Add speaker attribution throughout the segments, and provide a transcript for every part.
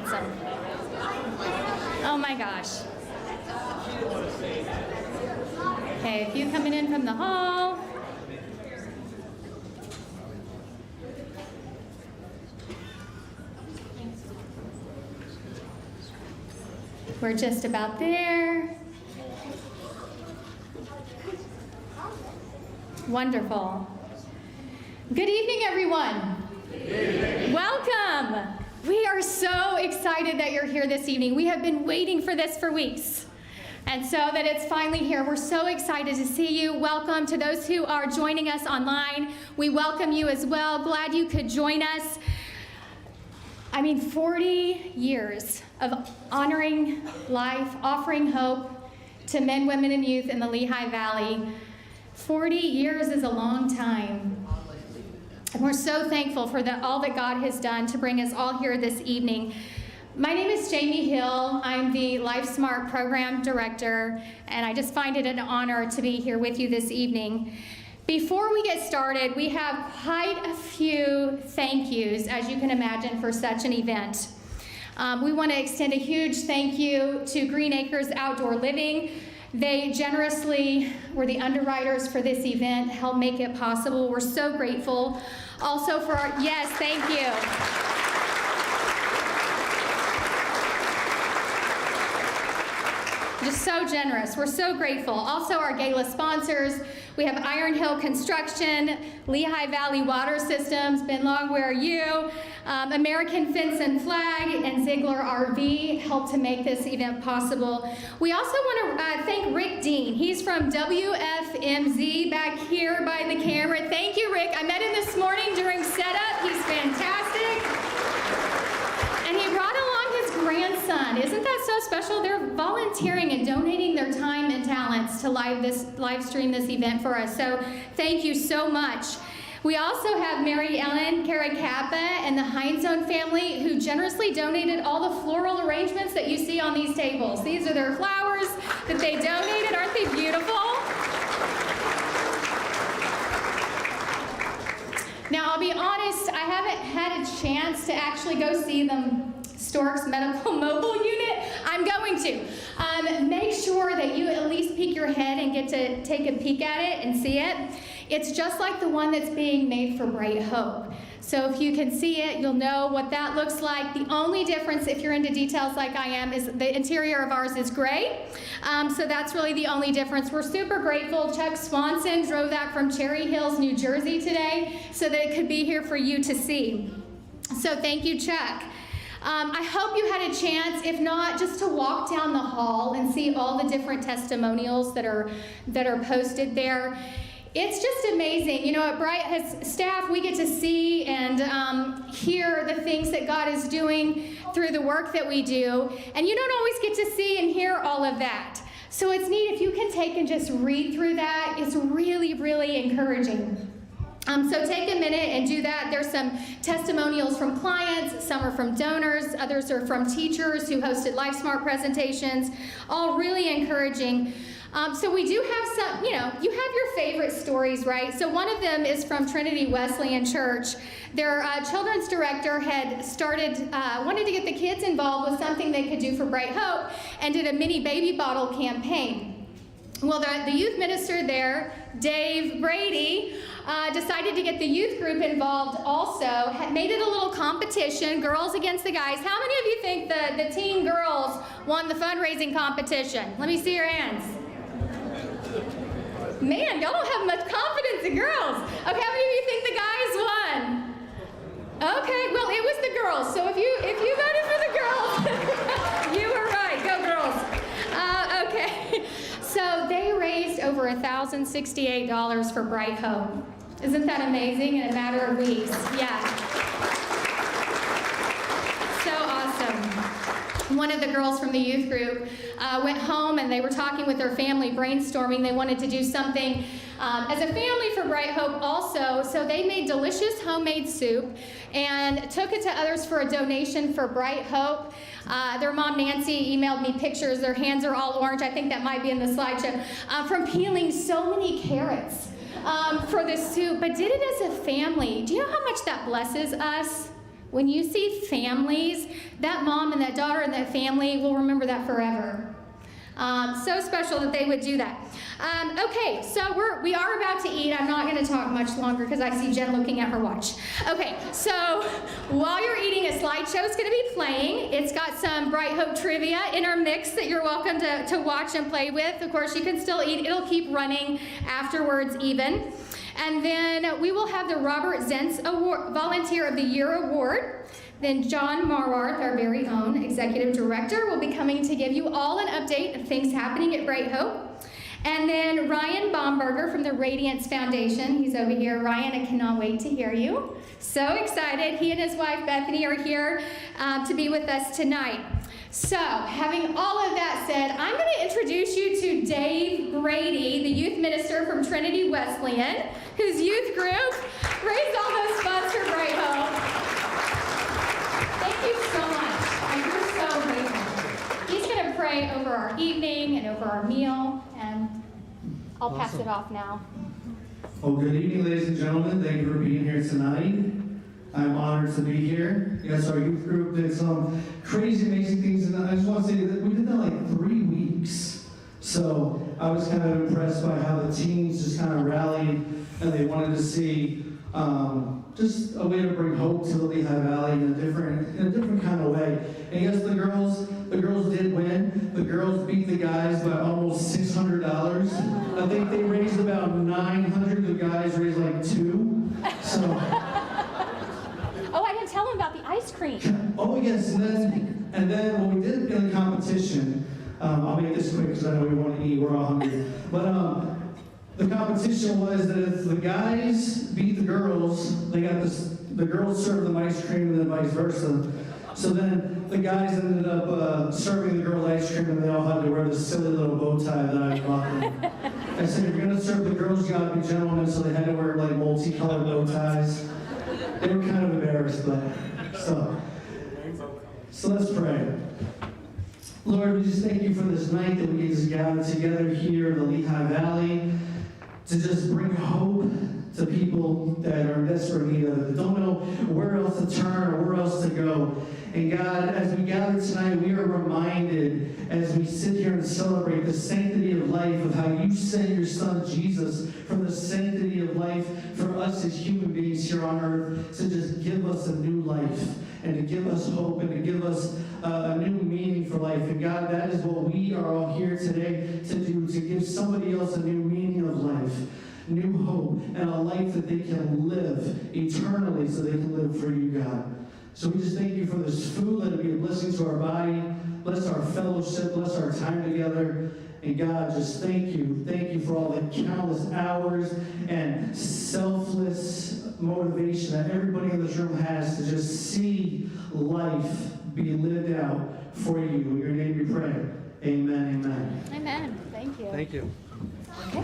Speaker 1: handsome. Oh my gosh. Okay, a few coming in from the hall. We're just about there. Wonderful. Good evening, everyone. Good evening. Welcome. We are so excited that you're here this evening. We have been waiting for this for weeks. And so that it's finally here. We're so excited to see you. Welcome to those who are joining us online. We welcome you as well. Glad you could join us. 40 years of honoring life, offering hope to men, women, and youth in the Lehigh Valley. 40 years is a long time. And we're so thankful for all that God has done to bring us all here this evening. My name is Jamie Hill. I'm the Life Smart Program Director, and I just find it an honor to be here with you this evening. Before we get started, we have quite a few thank yous, as you can imagine, for such an event. We want to extend a huge thank you to Green Acres Outdoor Living. They generously were the underwriters for this event, helped make it possible. We're so grateful. Also for our, yes, thank you. Just so generous. We're so grateful. Also our gala sponsors. We have Iron Hill Construction, Lehigh Valley Water Systems, Ben Long, where are you? American Fence and Flag, and Ziegler RV helped to make this event possible. We also want to thank Rick Dean. He's from WFMZ back here by the camera. Thank you, Rick. I met him this morning during setup. He's fantastic. And he brought along his grandson. Isn't that so special? They're volunteering and donating their time and talents to live stream this event for us. So thank you so much. We also have Mary Ellen Caracappa and the Heinzone family who generously donated all the floral arrangements that you see on these tables. These are their flowers that they donated. Aren't they beautiful? Now, I'll be honest, I haven't had a chance to actually go see the Stork's Medical Mobile Unit. I'm going to. Make sure that you at least peek your head and get to take a peek at it and see it. It's just like the one that's being made for Bright Hope. So if you can see it, you'll know what that looks like. The only difference, if you're into details like I am, is the interior of ours is gray. So that's really the only difference. We're super grateful. Chuck Swanson drove that from Cherry Hills, New Jersey today so that it could be here for you to see. So thank you, Chuck. I hope you had a chance, if not, just to walk down the hall and see all the different testimonials that are posted there. It's just amazing. You know, at Bright as staff, we get to see and hear the things that God is doing through the work that we do. And you don't always get to see and hear all of that. So it's neat if you can take and just read through that. It's really, really encouraging. So take a minute and do that. There's some testimonials from clients, some are from donors, others are from teachers who hosted LifeSmart presentations, all really encouraging. So we do have some, you have your favorite stories, right? So one of them is from Trinity Wesleyan Church. Their children's director had wanted to get the kids involved with something they could do for Bright Hope and did a mini baby bottle campaign. Well, the youth minister there, Dave Brady, decided to get the youth group involved also, had made it a little competition, girls against the guys. How many of you think the teen girls won the fundraising competition? Let me see your hands. Man, y'all don't have much confidence in girls. Okay, how many of you think the guys won? Okay, well, it was the girls. So if you voted for the girls, you were right. Go girls. Okay, so they raised over $1,068 for Bright Hope. Isn't that amazing in a matter of weeks? Yeah. So awesome. One of the girls from the youth group went home and they were talking with their family, brainstorming. They wanted to do something as a family for Bright Hope also. So they made delicious homemade soup and took it to others for a donation for Bright Hope. Their mom, Nancy, emailed me pictures. Their hands are all orange. I think that might be in the slideshow. From peeling so many carrots for the soup, but did it as a family. Do you know how much that blesses us When you see families, that mom and that daughter and that family will remember that forever. So special that they would do that. Okay, so we are about to eat. I'm not going to talk much longer because I see Jen looking at her watch. Okay, so while you're eating, a slideshow is going to be playing. It's got some Bright Hope trivia in our mix that you're welcome to watch and play with. Of course, you can still eat. It'll keep running afterwards even. And then we will have the Robert Zentz Award, Volunteer of the Year Award. Then John Marwarth, our very own Executive Director, will be coming to give you all an update of things happening at Bright Hope. And then Ryan Bomberger from the Radiance Foundation. He's over here. Ryan, I cannot wait to hear you. So excited. He and his wife Bethany are here to be with us tonight. So, having all of that said, I'm going to introduce you to Dave Brady, the youth minister from Trinity Wesleyan, whose youth group raised all those funds for Bright Hope. Thank you so much. We're so grateful. He's going to pray over our evening and over our meal, and I'll pass it off now.
Speaker 2: Well, good evening, ladies and gentlemen. Thank you for being here tonight. I'm honored to be here. Yes, our youth group did some crazy, amazing things, and I just want to say that we did that like 3 weeks. So I was kind of impressed by how the teens just kind of rallied, and they wanted to see just a way to bring hope to the Lehigh Valley in a different kind of way. And yes, the girls did win. The girls beat the guys by almost $600. I think they raised about $900. The guys raised like $2. So.
Speaker 1: Oh, I didn't tell them about the ice cream.
Speaker 2: Oh yes, and then what we did in the competition, I'll make this quick because I know we want to eat. We're all hungry. But the competition was that if the guys beat the girls, they got the girls served them ice cream and then vice versa. So then the guys ended up serving the girls ice cream, and they all had to wear this silly little bow tie that I bought them. I said, if you're going to serve the girls, you got to be gentlemen, so they had to wear like multicolored bow ties. They were kind of embarrassed, but so let's pray. Lord, we just thank you for this night that we get to gather together here in the Lehigh Valley to just bring hope to people that are in desperate need of it, that don't know where else to turn or where else to go. And God, as we gather tonight, we are reminded as we sit here and celebrate the sanctity of life, of how you sent your son Jesus from the sanctity of life for us as human beings here on earth to just give us a new life and to give us hope and to give us a new meaning for life. And God, that is what we are all here today to do, to give somebody else a new meaning of life, new hope, and a life that they can live eternally so they can live for you, God. So we just thank you for this food. Let it be a blessing to our body. Bless our fellowship. Bless our time together. And God, just thank you. Thank you for all the countless hours and selfless motivation that everybody in this room has to just see life be lived out for you. In your name we pray. Amen, amen.
Speaker 1: Amen. Thank you.
Speaker 2: Thank you.
Speaker 1: Okay.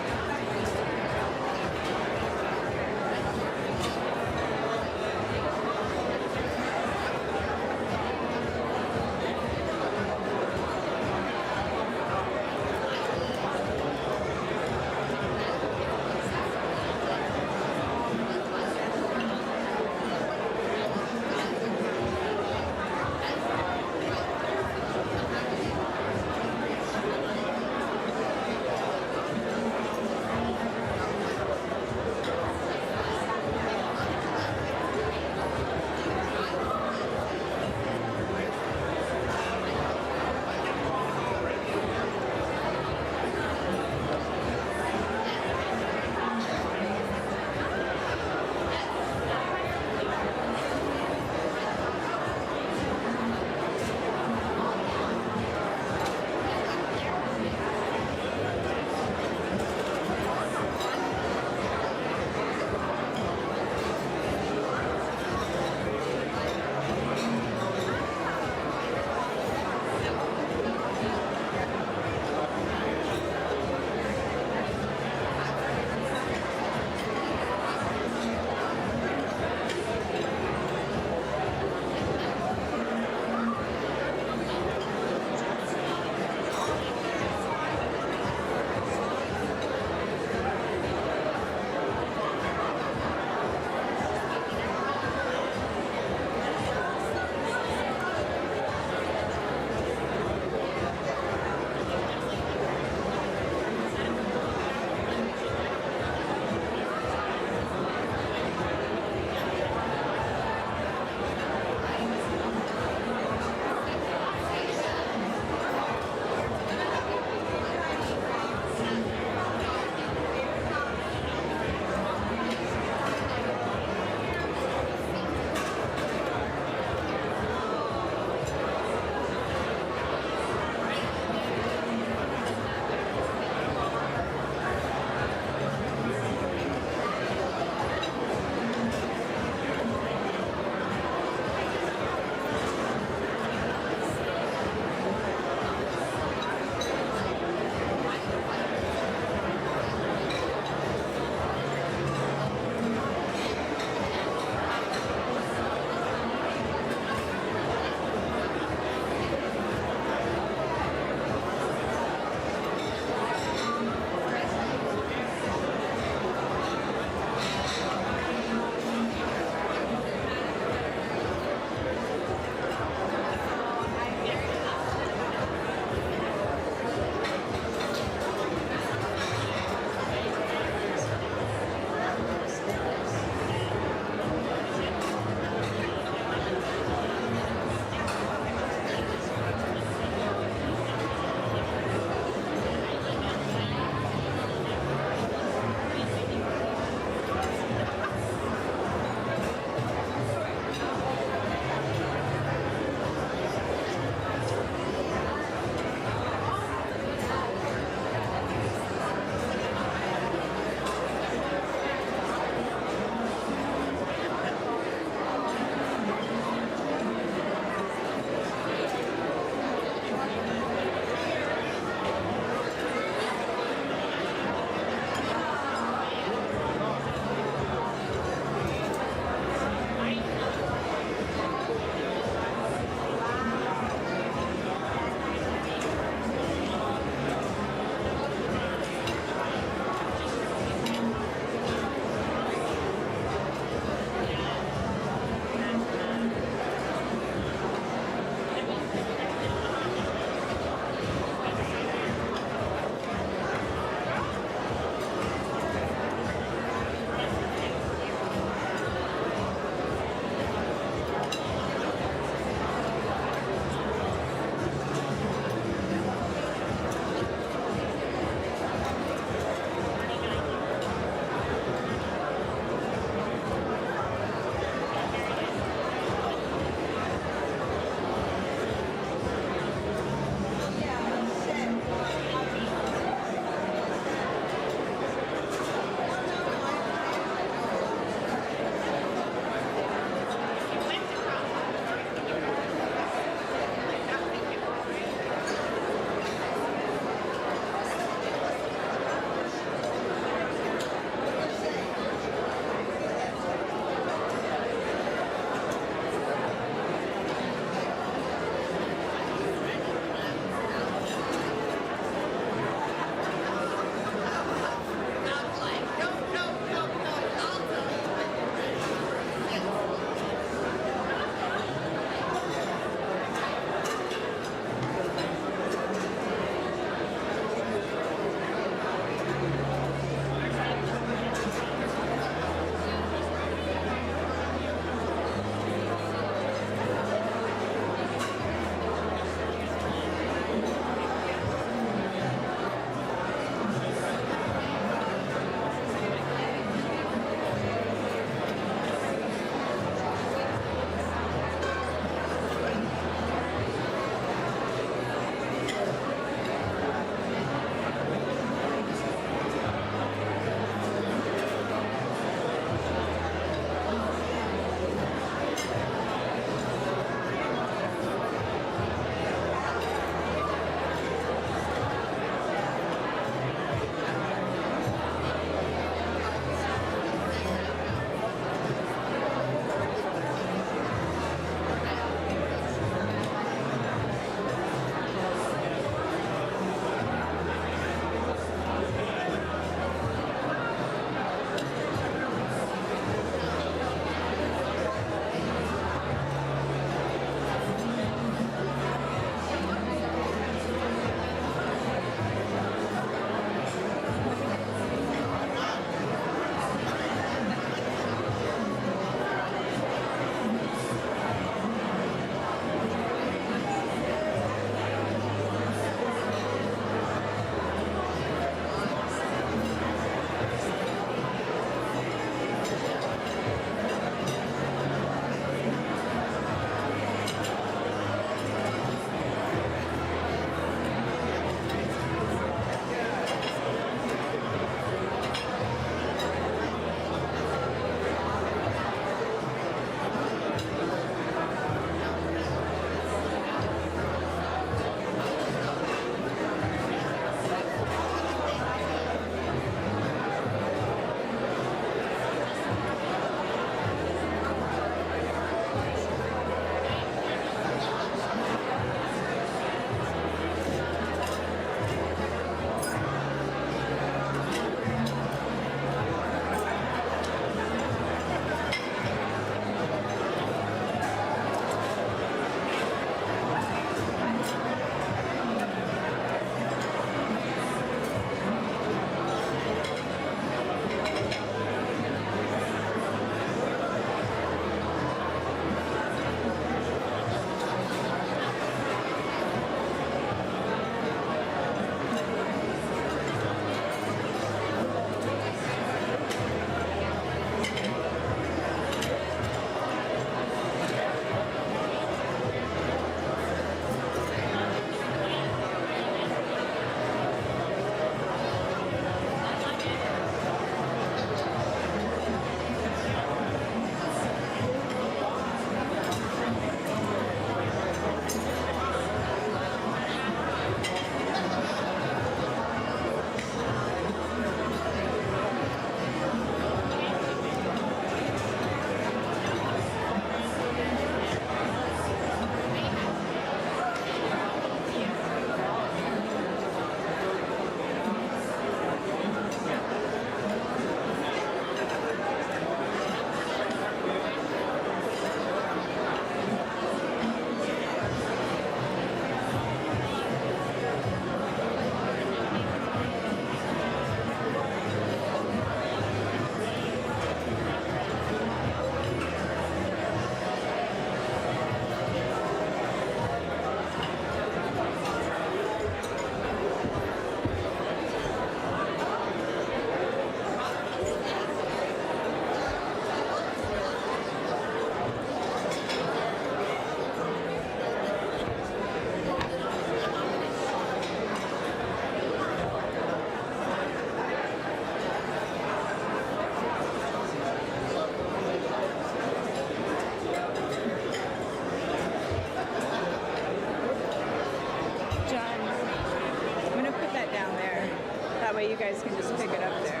Speaker 3: guys can just pick it up there.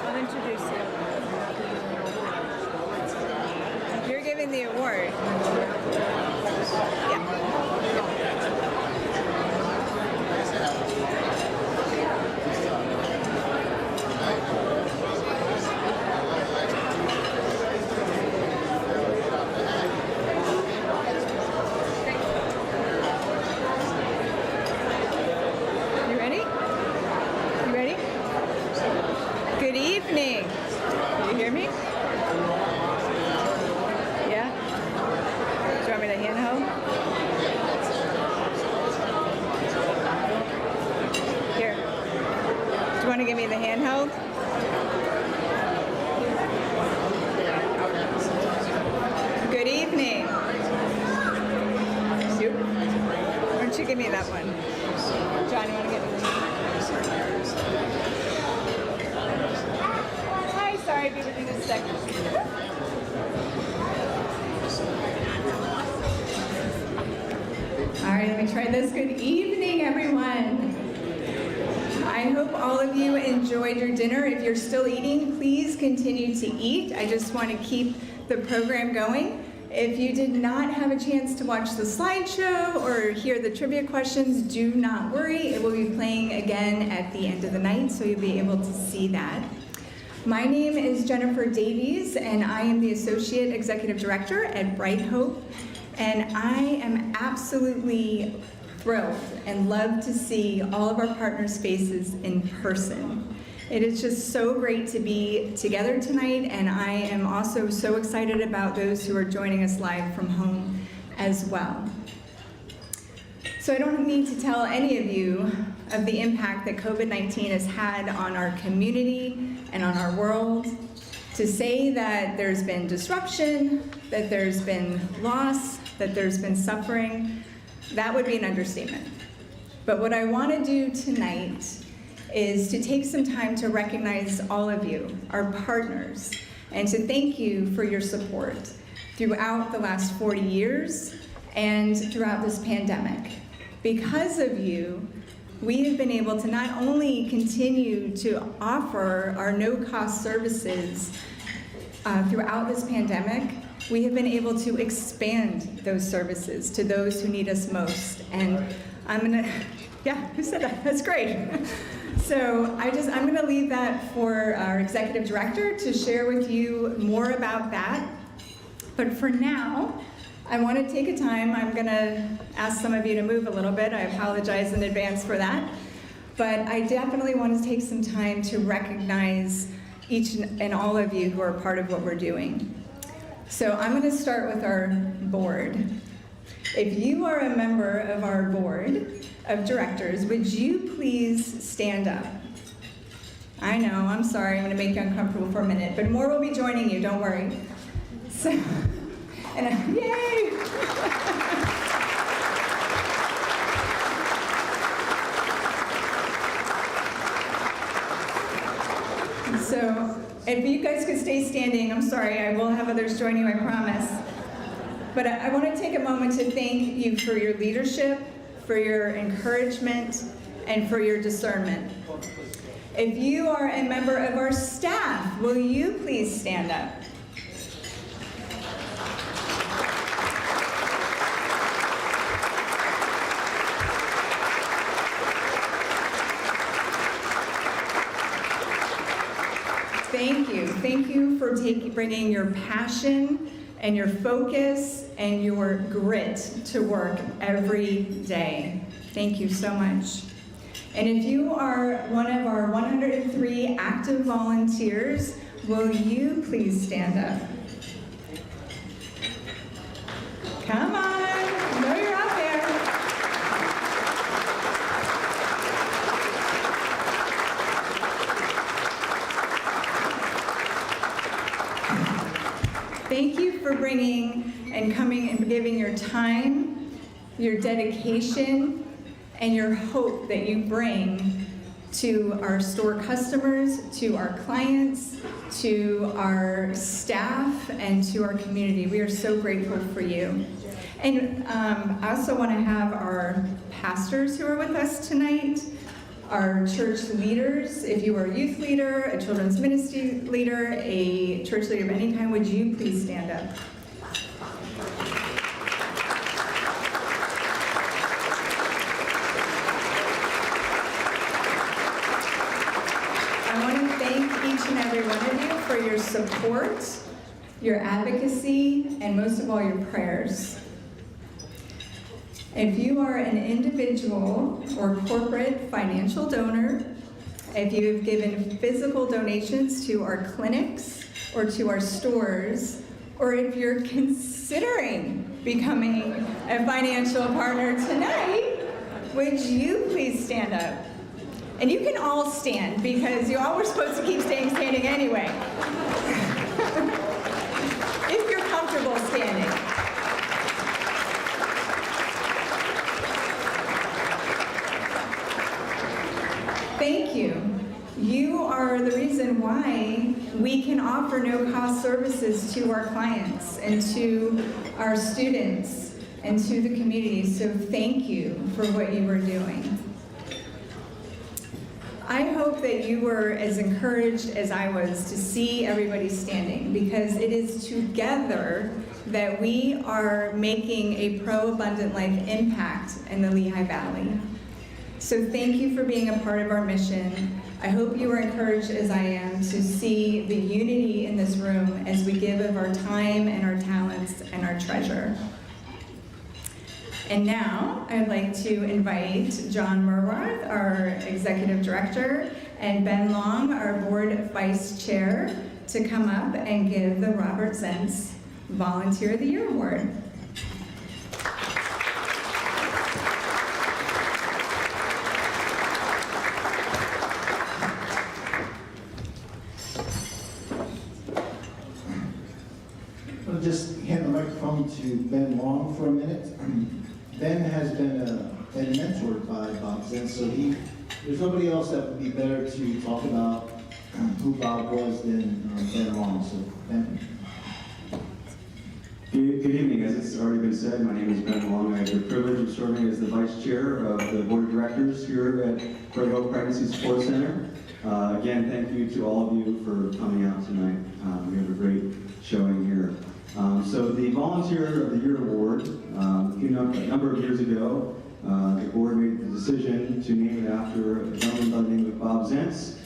Speaker 3: I'll introduce you. You're giving the award. Yeah. You ready? You ready? Good evening. Can you hear me? Yeah? Do you want me to hand hold? Here. Do you want to give me the handheld? Good evening. Soup? Why don't you give me that one? John, you want to get me the Hi, sorry, be with you in a second. All right, let me try this. Good evening, everyone. I hope all of you enjoyed your dinner. If you're still eating, please continue to eat. I just want to keep the program going. If you did not have a chance to watch the slideshow or hear the trivia questions, do not worry. It will be playing again at the end of the night, so you'll be able to see that. My name is Jennifer Davies, and I am the Associate Executive Director at Bright Hope. And I am absolutely thrilled and love to see all of our partners' faces in person. It is just so great to be together tonight, and I am also so excited about those who are joining us live from home as well. So I don't need to tell any of you of the impact that COVID-19 has had on our community and on our world. To say that there's been disruption, that there's been loss, that there's been suffering, that would be an understatement. But what I want to do tonight is to take some time to recognize all of you, our partners, and to thank you for your support throughout the last 40 years and throughout this pandemic. Because of you, we have been able to not only continue to offer our no-cost services throughout this pandemic, we have been able to expand those services to those who need us most. And yeah, who said that? That's great. So I'm gonna leave that for our executive director to share with you more about that. But for now, I want to take a time. I'm gonna ask some of you to move a little bit. I apologize in advance for that. But I definitely want to take some time to recognize each and all of you who are part of what we're doing. So I'm going to start with our board. If you are a member of our board of directors, would you please stand up? I know, I'm sorry, I'm going to make you uncomfortable for a minute, but more will be joining you, don't worry. So, and yay! So, if you guys could stay standing, I'm sorry, I will have others join you, I promise. But I want to take a moment to thank you for your leadership, for your encouragement, and for your discernment. If you are a member of our staff, will you please stand up? Thank you. Thank you for bringing your passion and your focus and your grit to work every day. Thank you so much. And if you are one of our 103 active volunteers, will you please stand up? Come on, I know you're out there. Thank you for bringing and coming and giving your time, your dedication, and your hope that you bring to our store customers, to our clients, to our staff, and to our community. We are so grateful for you. And I also want to have our pastors who are with us tonight, our church leaders. If you are a youth leader, a children's ministry leader, a church leader of any kind, would you please stand up? I want to thank each and every one of you for your support, your advocacy, and most of all, your prayers. If you are an individual or corporate financial donor, if you have given physical donations to our clinics or to our stores, or if you're considering becoming a financial partner tonight, would you please stand up? And you can all stand because you all were supposed to keep staying standing anyway. If you're comfortable standing. Thank you. You are the reason why we can offer no-cost services to our clients and to our students and to the community. So thank you for what you are doing. I hope that you were as encouraged as I was to see everybody standing, because it is together that we are making a pro-abundant life impact in the Lehigh Valley. So thank you for being a part of our mission. I hope you are encouraged as I am to see the unity in this room as we give of our time and our talents and our treasure. And now I'd like to invite John Murworth, our Executive Director, and Ben Long, our Board Vice Chair, to come up and give the Robert Zentz Volunteer of the Year Award.
Speaker 4: I'll just hand the microphone to Ben Long for a minute. Ben has been mentored by Bob Zentz, so there's nobody else that would be better to talk about who Bob was than Ben Long. So Ben.
Speaker 5: Good evening. As it's already been said, my name is Ben Long. I have the privilege of serving as the Vice Chair of the Board of Directors here at Bright Hope Pregnancy Support Center. Again, thank you to all of you for coming out tonight. We have a great showing here. So the Volunteer of the Year Award, a number of years ago, the board made the decision to name it after a gentleman by the name of Bob Zentz.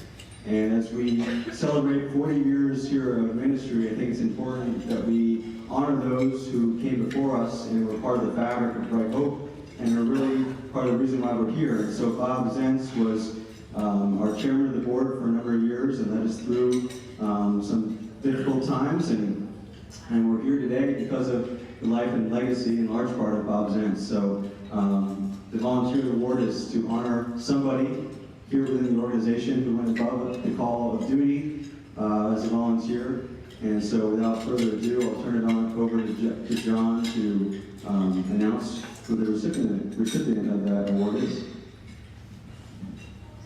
Speaker 5: And as we celebrate 40 years here of ministry, I think it's important that we honor those who came before us and were part of the fabric of Bright Hope and are really part of the reason why we're here. And so Bob Zentz was our chairman of the board for a number of years and led us through some difficult times, and we're here today because of the life and legacy in large part of Bob Zentz. So the Volunteer Award is to honor somebody here within the organization who went above the call of duty as a volunteer. And so without further ado, I'll turn it on over to John to announce who the recipient of that award is.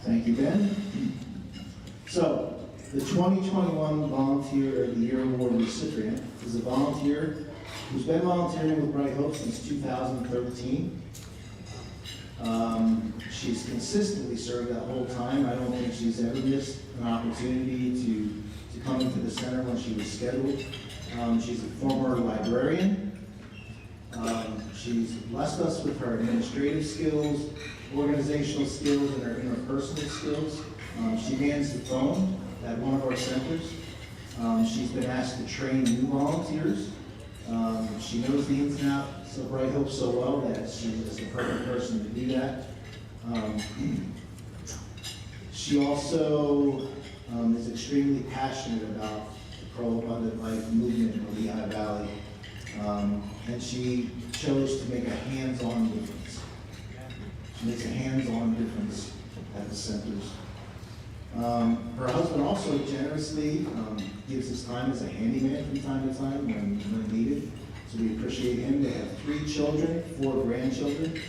Speaker 4: Thank you, Ben. So, the 2021 Volunteer of the Year Award recipient is a volunteer who's been volunteering with Bright Hope since 2013. She's consistently served that whole time. I don't think she's ever missed an opportunity to come into the center when she was scheduled. She's a former librarian. She's blessed us with her administrative skills, organizational skills, and her interpersonal skills. She mans the phone at one of our centers. She's been asked to train new volunteers. She knows the ins and outs of Bright Hope so well that she is the perfect person to do that. She also is extremely passionate about the pro-abundant life movement in the Lehigh Valley. And she chose to make a hands-on difference. She makes a hands-on difference at the centers. Her husband also generously gives his time as a handyman from time to time when needed. So we appreciate him. They have 3 children, 4 grandchildren.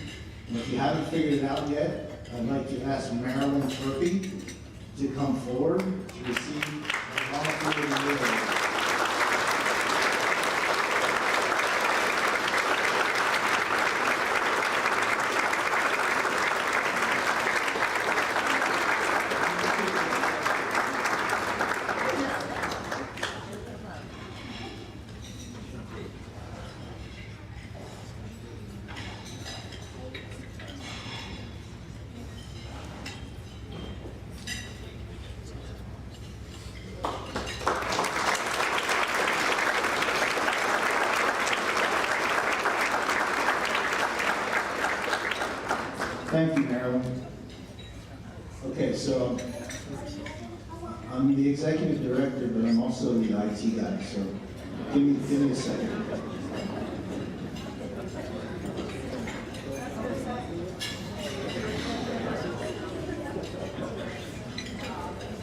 Speaker 4: And if you haven't figured it out yet, I'd like to ask Marilyn Turpey to come forward to receive the Volunteer of the Year Award. Thank you, Marilyn. Okay, so I'm the executive director, but I'm also the IT guy, so give me a second.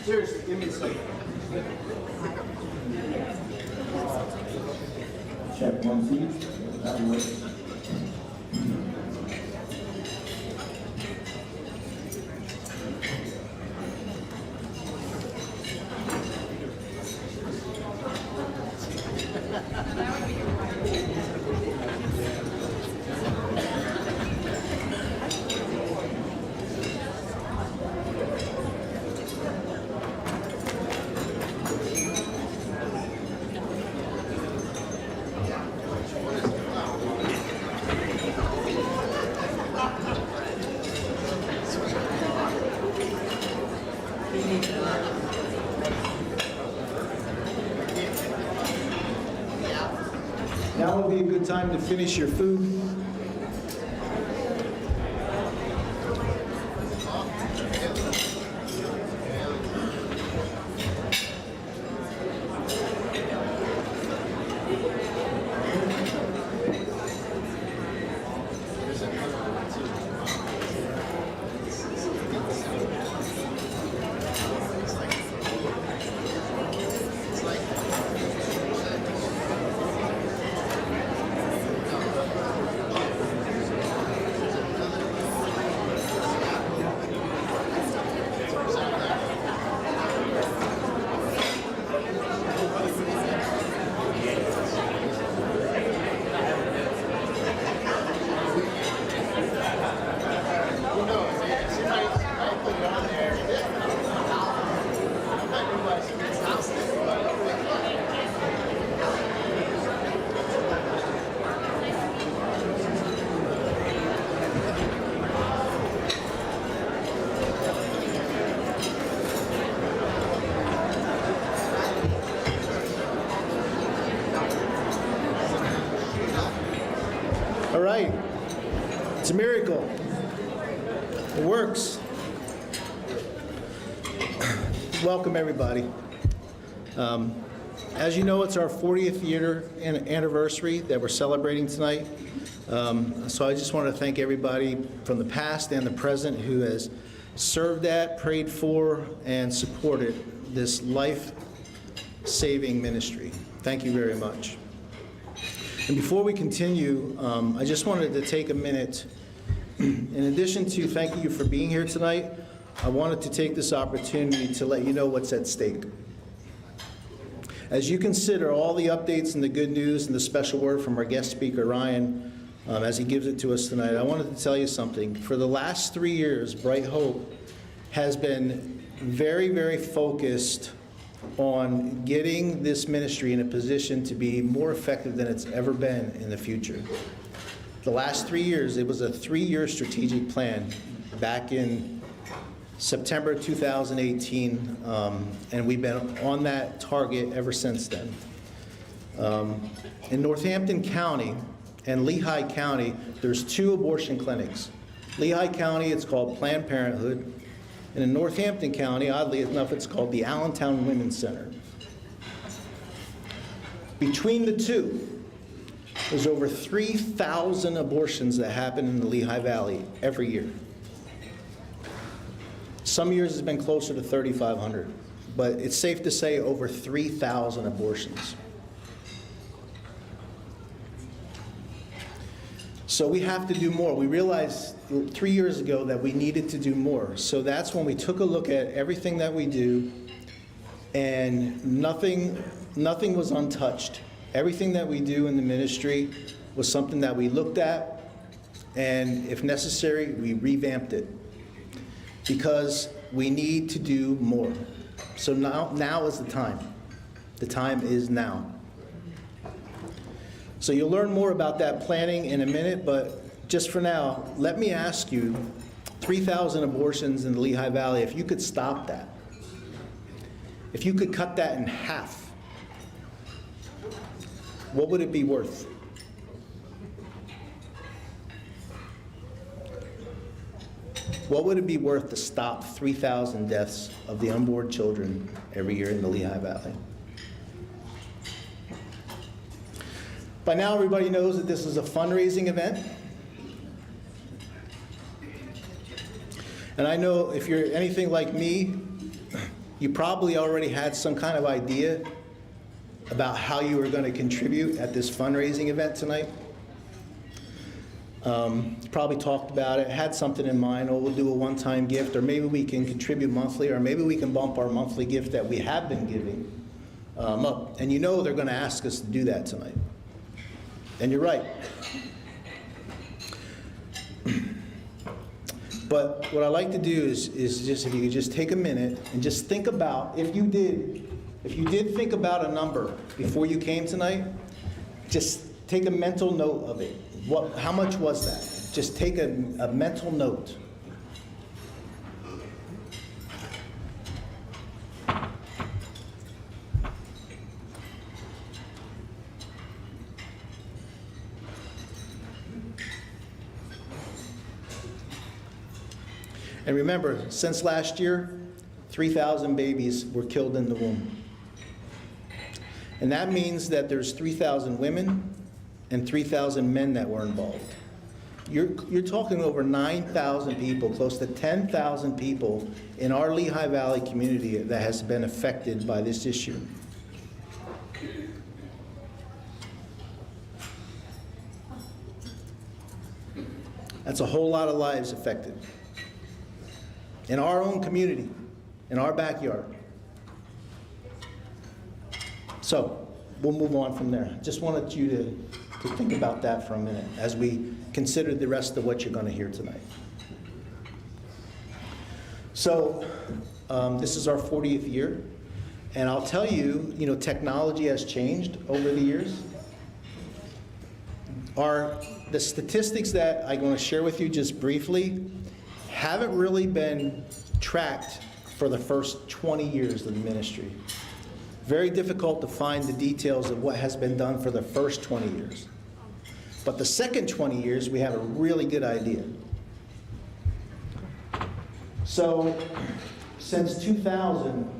Speaker 4: Seriously, give me a second. Check 1, 2. That works. Now would be a good time to finish your food. All right, it's a miracle. It works. Welcome, everybody. As you know, it's our 40th year anniversary that we're celebrating tonight. So I just want to thank everybody from the past and the present who has served at, prayed for, and supported this life-saving ministry. Thank you very much. And before we continue, I just wanted to take a minute. In addition to thanking you for being here tonight, I wanted to take this opportunity to let you know what's at stake. As you consider all the updates and the good news and the special word from our guest speaker, Ryan, as he gives it to us tonight, I wanted to tell you something. For the last 3 years, Bright Hope has been very, very focused on getting this ministry in a position to be more effective than it's ever been in the future. The last 3 years, it was a 3-year strategic plan back in September 2018, and we've been on that target ever since then. In Northampton County and Lehigh County, there's 2 abortion clinics. Lehigh County, it's called Planned Parenthood, and in Northampton County, oddly enough, it's called the Allentown Women's Center. Between the two, there's over 3,000 abortions that happen in the Lehigh Valley every year. Some years it's been closer to 3,500, but it's safe to say over 3,000 abortions.
Speaker 6: So we have to do more. We realized 3 years ago that we needed to do more. So that's when we took a look at everything that we do, and nothing was untouched. Everything that we do in the ministry was something that we looked at, and if necessary, we revamped it. Because we need to do more. So now is the time. The time is now. So you'll learn more about that planning in a minute, but just for now, let me ask you, 3,000 abortions in the Lehigh Valley, if you could stop that, if you could cut that in half, what would it be worth? What would it be worth to stop 3,000 deaths of the unborn children every year in the Lehigh Valley? By now, everybody knows that this is a fundraising event. And I know if you're anything like me, you probably already had some kind of idea about how you were going to contribute at this fundraising event tonight. Probably talked about it, had something in mind, oh, we'll do a one-time gift, or maybe we can contribute monthly, or maybe we can bump our monthly gift that we have been giving up. And you know they're going to ask us to do that tonight. And you're right. But what I like to do is just, if you could just take a minute and just think about, if you did think about a number before you came tonight, just take a mental note of it. How much was that? Just take a mental note. And remember, since last year, 3,000 babies were killed in the womb. And that means that there's 3,000 women and 3,000 men that were involved. You're talking over 9,000 people, close to 10,000 people in our Lehigh Valley community that has been affected by this issue. That's a whole lot of lives affected. In our own community, in our backyard. So, we'll move on from there. Just wanted you to think about that for a minute as we consider the rest of what you're going to hear tonight. So, this is our 40th year, and I'll tell you, technology has changed over the years. The statistics that I'm going to share with you just briefly haven't really been tracked for the first 20 years of the ministry. Very difficult to find the details of what has been done for the first 20 years. But the second 20 years, we have a really good idea. So, since 2000,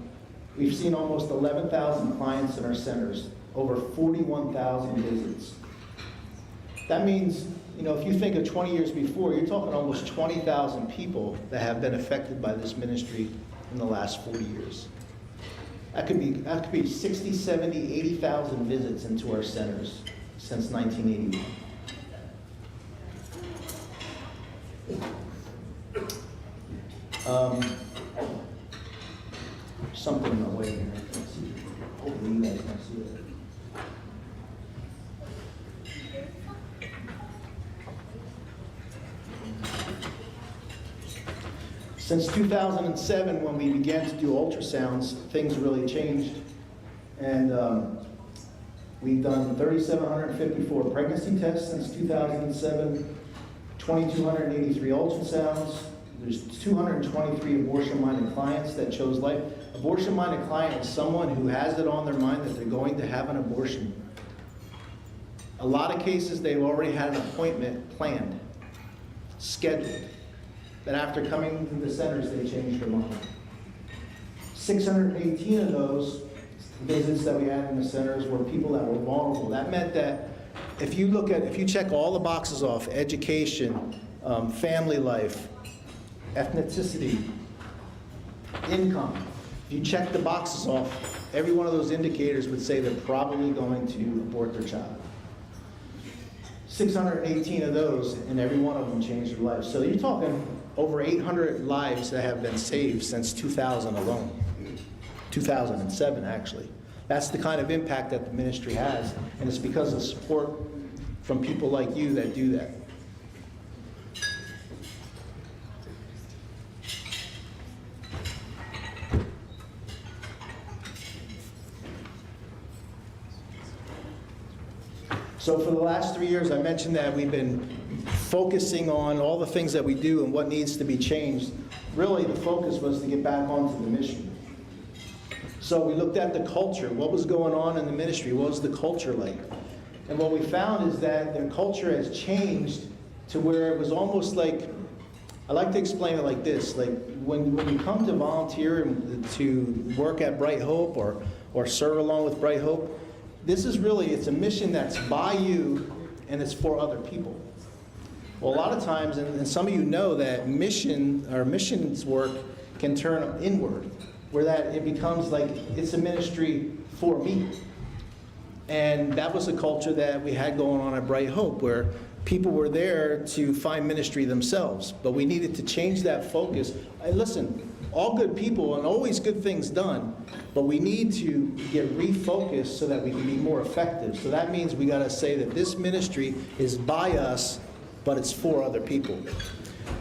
Speaker 6: we've seen almost 11,000 clients in our centers, over 41,000 visits. That means, if you think of 20 years before, you're talking almost 20,000 people that have been affected by this ministry in the last 40 years. That could be 60, 70, 80,000 visits into our centers since 1981. Something in the way here. I can't see it. Hopefully you guys can see it. Since 2007, when we began to do ultrasounds, things really changed. And we've done 3,754 pregnancy tests since 2007, 2,283 ultrasounds. There's 223 abortion-minded clients that chose life. Abortion-minded client is someone who has it on their mind that they're going to have an abortion. A lot of cases, they've already had an appointment planned, scheduled. Then after coming to the centers, they changed their mind. 618 of those visits that we had in the centers were people that were vulnerable. That meant that if you check all the boxes off, education, family life, ethnicity, income, if you check the boxes off, every one of those indicators would say they're probably going to abort their child. 618 of those, and every one of them changed their lives. So you're talking over 800 lives that have been saved since 2000 alone. 2007, actually. That's the kind of impact that the ministry has, and it's because of support from people like you that do that. So for the last 3 years, I mentioned that we've been focusing on all the things that we do and what needs to be changed. Really, the focus was to get back onto the mission. So we looked at the culture. What was going on in the ministry? What was the culture like? And what we found is that the culture has changed to where it was almost like, I like to explain it like this, like when you come to volunteer and to work at Bright Hope or serve along with Bright Hope, this is really, it's a mission that's by you and it's for other people. Well, a lot of times, and some of you know that missions work can turn inward, where that it becomes like it's a ministry for me. And that was a culture that we had going on at Bright Hope, where people were there to find ministry themselves. But we needed to change that focus. And listen, all good people and always good things done, but we need to get refocused so that we can be more effective. So that means we got to say that this ministry is by us, but it's for other people.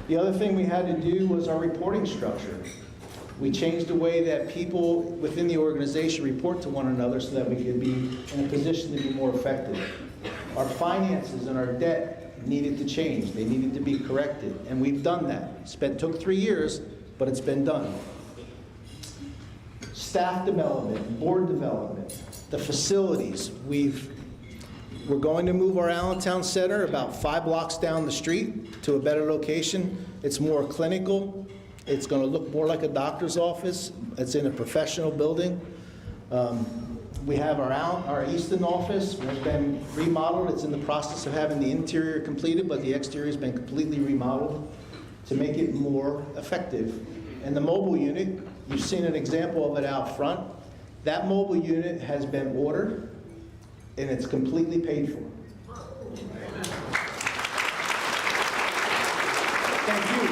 Speaker 6: The other thing we had to do was our reporting structure. We changed the way that people within the organization report to one another so that we could be in a position to be more effective. Our finances and our debt needed to change. They needed to be corrected, and we've done that. It took 3 years, but it's been done. Staff development, board development, the facilities. We're going to move our Allentown Center about 5 blocks down the street to a better location. It's more clinical. It's going to look more like a doctor's office. It's in a professional building. We have our Easton office. It's been remodeled. It's in the process of having the interior completed, but the exterior has been completely remodeled to make it more effective. And the mobile unit, you've seen an example of it out front. That mobile unit has been ordered, and it's completely paid for. Thank you.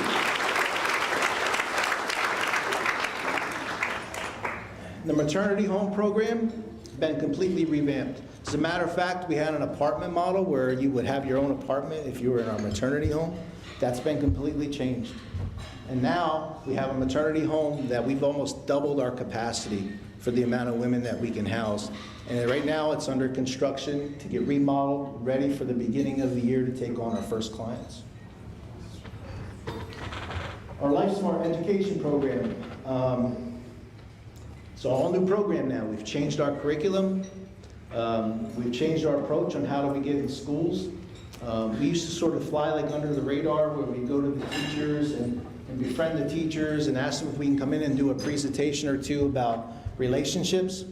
Speaker 6: The maternity home program been completely revamped. As a matter of fact, we had an apartment model where you would have your own apartment if you were in our maternity home. That's been completely changed. And now we have a maternity home that we've almost doubled our capacity for the amount of women that we can house. And right now it's under construction to get remodeled, ready for the beginning of the year to take on our first clients. Our Life Smart education program. It's a all new program now. We've changed our curriculum. We've changed our approach on how do we get in schools. We used to sort of fly like under the radar where we go to the teachers and befriend the teachers and ask them if we can come in and do a presentation or two about relationships.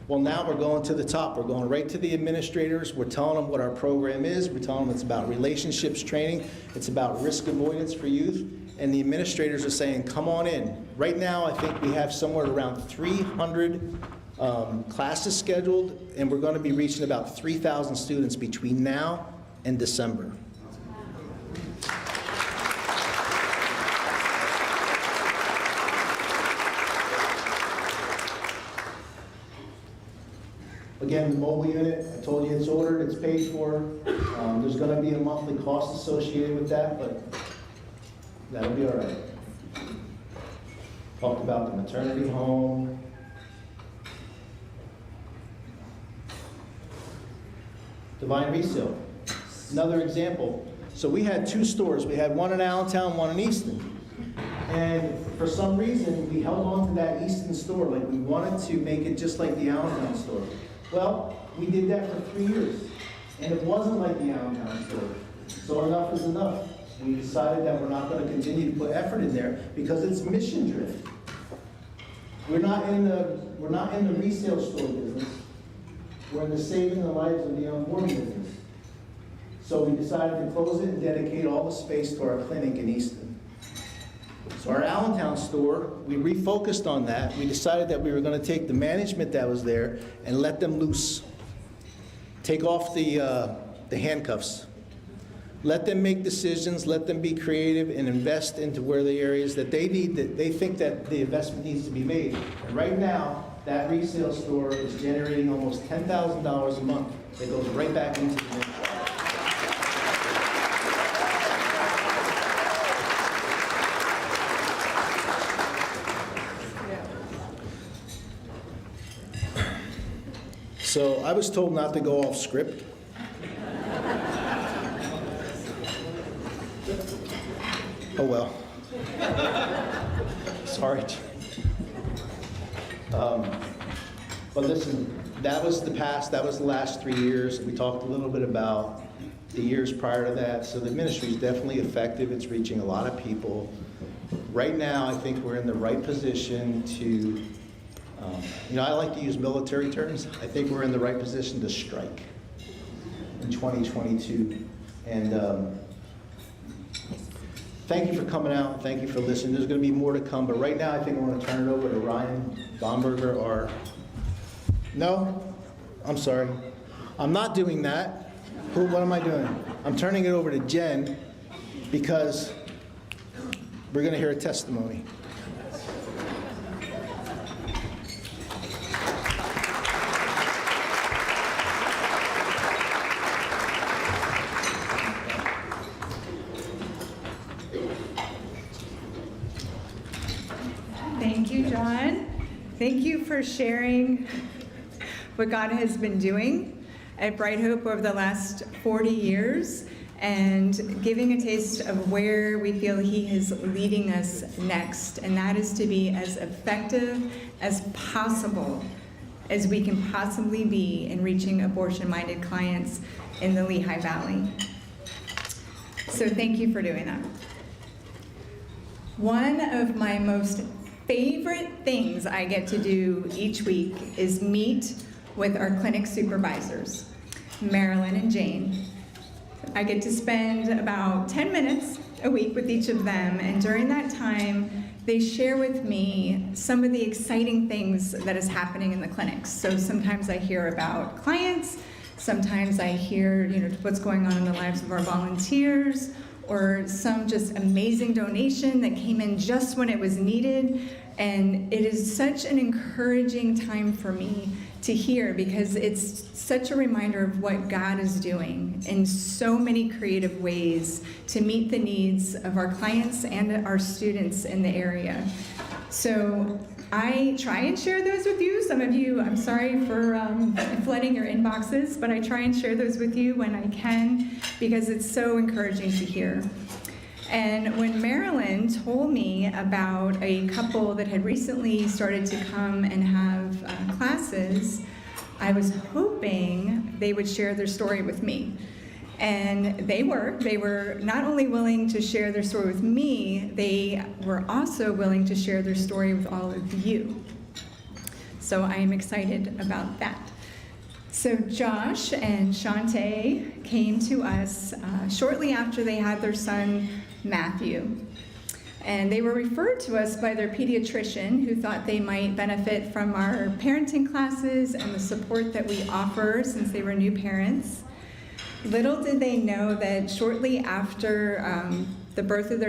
Speaker 6: Well, now we're going to the top. We're going right to the administrators. We're telling them what our program is. We're telling them it's about relationships training. It's about risk avoidance for youth. And the administrators are saying, come on in. Right now, I think we have somewhere around 300 classes scheduled, and we're going to be reaching about 3,000 students between now and December. Again, the mobile unit, I told you it's ordered, it's paid for. There's going to be a monthly cost associated with that, but that'll be all right. Talked about the maternity home. Divine Resale, another example. So we had 2 stores. We had one in Allentown, one in Easton. And for some reason, we held on to that Easton store. Like we wanted to make it just like the Allentown store. Well, we did that for 3 years. And it wasn't like the Allentown store. So enough is enough. We decided that we're not going to continue to put effort in there because it's mission driven. We're not in the resale store business. We're in the saving the lives of the unborn business. So we decided to close it and dedicate all the space to our clinic in Easton. So our Allentown store, we refocused on that. We decided that we were going to take the management that was there and let them loose. Take off the handcuffs. Let them make decisions, let them be creative and invest into where the areas that they need, that they think that the investment needs to be made. And right now, that resale store is generating almost $10,000 a month that goes right back into the ministry. So I was told not to go off script. Oh well. Sorry. But listen, that was the past, that was the last 3 years. We talked a little bit about the years prior to that. So the ministry is definitely effective. It's reaching a lot of people. Right now, I think we're in the right position to, I like to use military terms. I think we're in the right position to strike in 2022. And thank you for coming out. Thank you for listening. There's going to be more to come. But right now, I think I want to turn it over to Ryan Bomberger, our... No? I'm sorry. I'm not doing that. What am I doing? I'm turning it over to Jen because we're going to hear a testimony.
Speaker 3: Thank you, John. Thank you for sharing what God has been doing at Bright Hope over the last 40 years and giving a taste of where we feel He is leading us next. And that is to be as effective as possible as we can possibly be in reaching abortion-minded clients in the Lehigh Valley. So thank you for doing that. One of my most favorite things I get to do each week is meet with our clinic supervisors, Marilyn and Jane. I get to spend about 10 minutes a week with each of them, and during that time, they share with me some of the exciting things that is happening in the clinics. So sometimes I hear about clients, sometimes I hear what's going on in the lives of our volunteers, or some just amazing donation that came in just when it was needed. And it is such an encouraging time for me to hear, because it's such a reminder of what God is doing in so many creative ways to meet the needs of our clients and our students in the area. So I try and share those with you. Some of you, I'm sorry for flooding your inboxes, but I try and share those with you when I can, because it's so encouraging to hear. And when Marilyn told me about a couple that had recently started to come and have classes, I was hoping they would share their story with me. And they were not only willing to share their story with me, they were also willing to share their story with all of you. So I am excited about that. So Josh and Shantae came to us shortly after they had their son, Matthew. And they were referred to us by their pediatrician, who thought they might benefit from our parenting classes and the support that we offer since they were new parents. Little did they know that shortly after the birth of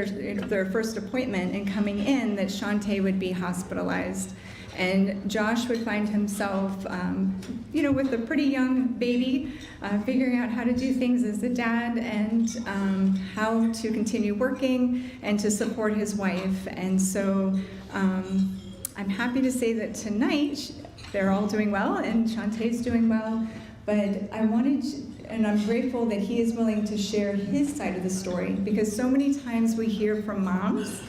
Speaker 3: their first appointment and coming in, that Shantae would be hospitalized. And Josh would find himself, with a pretty young baby, figuring out how to do things as a dad and how to continue working and to support his wife. And so I'm happy to say that tonight they're all doing well and Shantae's doing well. But and I'm grateful that he is willing to share his side of the story, because so many times we hear from moms,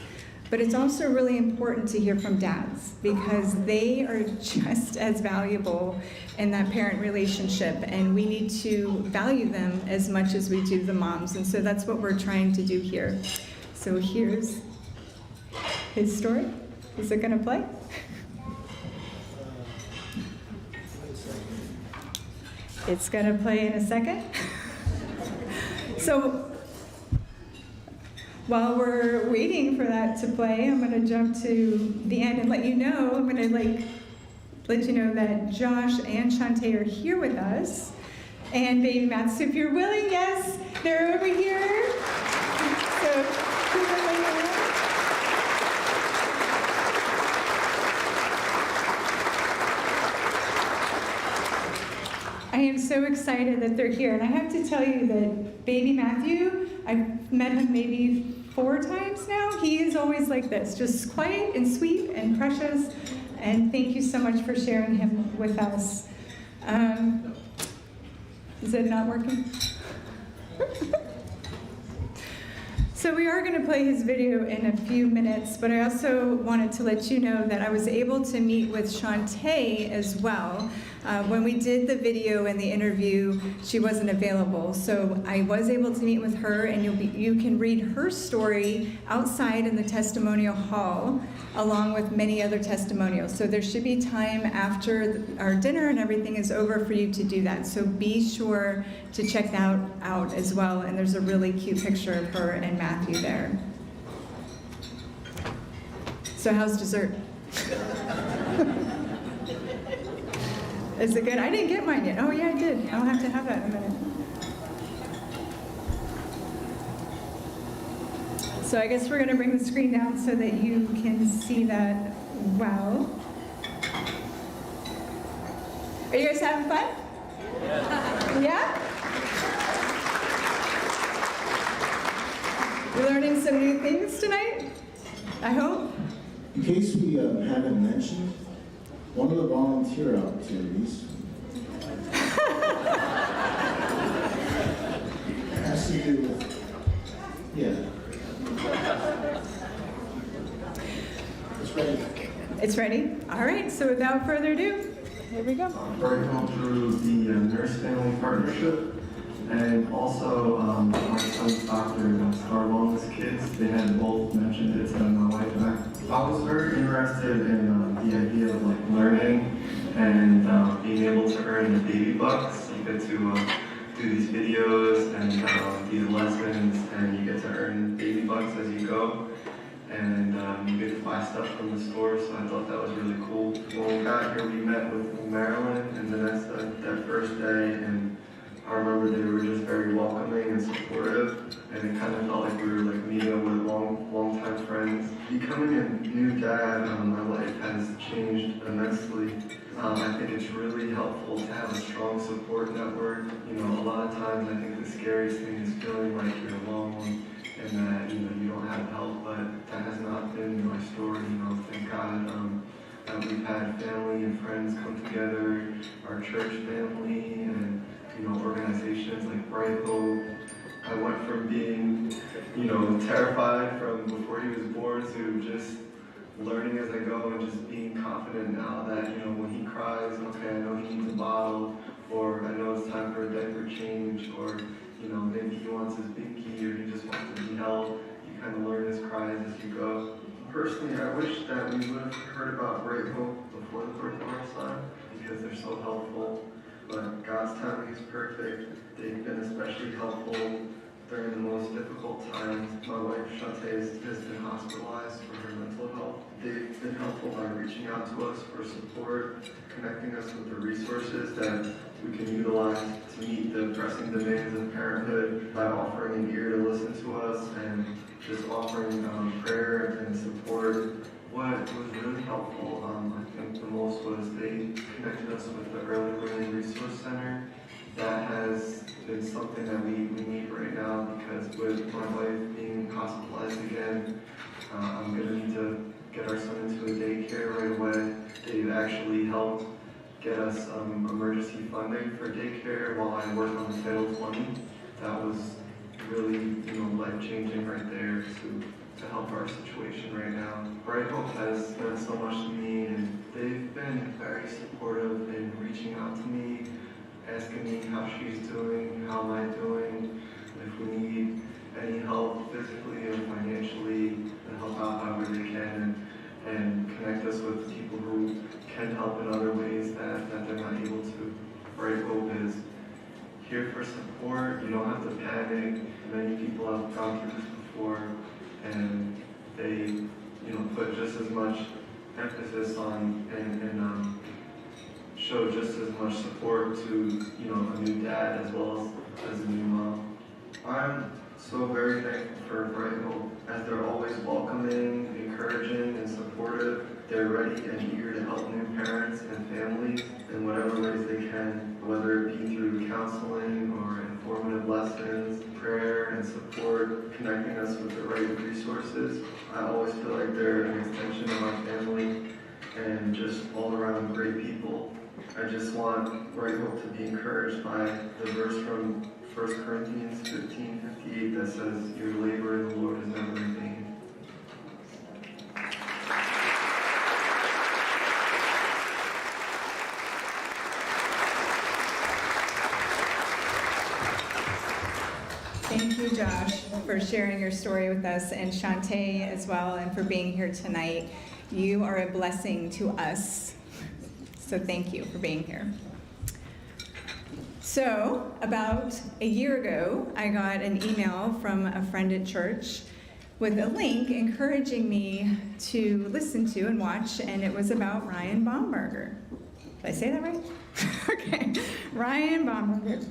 Speaker 3: but it's also really important to hear from dads, because they are just as valuable in that parent relationship, and we need to value them as much as we do the moms. And so that's what we're trying to do here. So here's his story. Is it going to play? It's going to play in a second. So while we're waiting for that to play, I'm going to jump to the end and let you know. I'm going to let you know that Josh and Shantae are here with us and baby Matt. So if you're willing, yes, they're over here. So keep them in there. I am so excited that they're here, and I have to tell you that baby Matthew, I've met him maybe 4 times now. He is always like this, just quiet and sweet and precious, and thank you so much for sharing him with us. Is it not working? So we are going to play his video in a few minutes, but I also wanted to let you know that I was able to meet with Shantae as well. When we did the video and the interview, she wasn't available, so I was able to meet with her, and you can read her story outside in the testimonial hall, along with many other testimonials. So there should be time after our dinner and everything is over for you to do that. So be sure to check that out as well. And there's a really cute picture of her and Matthew there. So how's dessert? Is it good? I didn't get mine yet. Oh yeah, I did. I'll have to have that in a minute. So I guess we're going to bring the screen down so that you can see that well. Are you guys having fun? Yeah? You learning some new things tonight? I hope.
Speaker 4: In case we haven't mentioned, one of the volunteer opportunities has to do with, it's ready.
Speaker 3: It's ready? All right, so without further ado, here we go.
Speaker 7: Right home through the Nurse Family Partnership, and also my son's doctor, our wellness kids, they had both mentioned it to my wife and I was very interested in the idea of like learning and being able to earn the baby bucks. You get to do these videos and these lessons, and you get to earn baby bucks as you go. And you get to buy stuff from the store, so I thought that was really cool. When we got here, we met with Marilyn and Vanessa that first day, and I remember they were just very welcoming and supportive, and it kind of felt like we were like meeting up with long-time friends. Becoming a new dad, my life has changed immensely. I think it's really helpful to have a strong support network. You know, a lot of times I think the scariest thing is feeling like you're alone and that, you know, you don't have help, but that has not been my story. You know, thank God that we've had family and friends come together, our church family, and, you know, organizations like Bright Hope. I went from being, you know, terrified from before he was born to just learning as I go and just being confident now that, you know, when he cries, okay, I know he needs a bottle, or I know it's time for a diaper change, or, you know, maybe he wants his binky or he just wants to be held. You kind of learn his cries as you go. Personally, I wish that we would have heard about Bright Hope before the birth of our son, because they're so helpful. But God's timing is perfect. They've been especially helpful during the most difficult times. My wife, Shantae, has been hospitalized for her mental health. They've been helpful by reaching out to us for support, connecting us with the resources that we can utilize to meet the pressing demands of parenthood, by offering an ear to listen to us and just offering prayer and support. What was really helpful, I think the most, was they connected us with the Early Learning Resource Center. That has been something that we need right now, because with my wife being hospitalized again, I'm going to need to get our son into a daycare right away. They've actually helped get us emergency funding for daycare while I work on the Title 20. That was really, you know, life-changing right there to help our situation right now. Bright Hope has meant so much to me, and they've been very supportive in reaching out to me, asking me how she's doing, how am I doing, if we need any help physically or financially, to help out however they can, and connect us with people who can help in other ways that they're not able to. Bright Hope is here for support. You don't have to panic. Many people have gone through this before, and they, you know, put just as much emphasis on and show just as much support to, a new dad as well as a new mom. I'm so very thankful for Bright Hope, as they're always welcoming, encouraging, and supportive. They're ready and eager to help new parents and families in whatever ways they can, whether it be through counseling or informative lessons, prayer and support, connecting us with the right resources. I always feel like they're an extension of our family and just all around great people. I just want Bright Hope to be encouraged by the verse from 1 Corinthians 15:58 that says, "Your labor in the Lord is never in vain."
Speaker 3: Thank you, Josh, for sharing your story with us, and Shantae as well, and for being here tonight. You are a blessing to us, so thank you for being here. So, about a year ago, I got an email from a friend at church with a link encouraging me to listen to and watch, and it was about Ryan Bomberger. Did I say that right? Okay, Ryan Bomberger.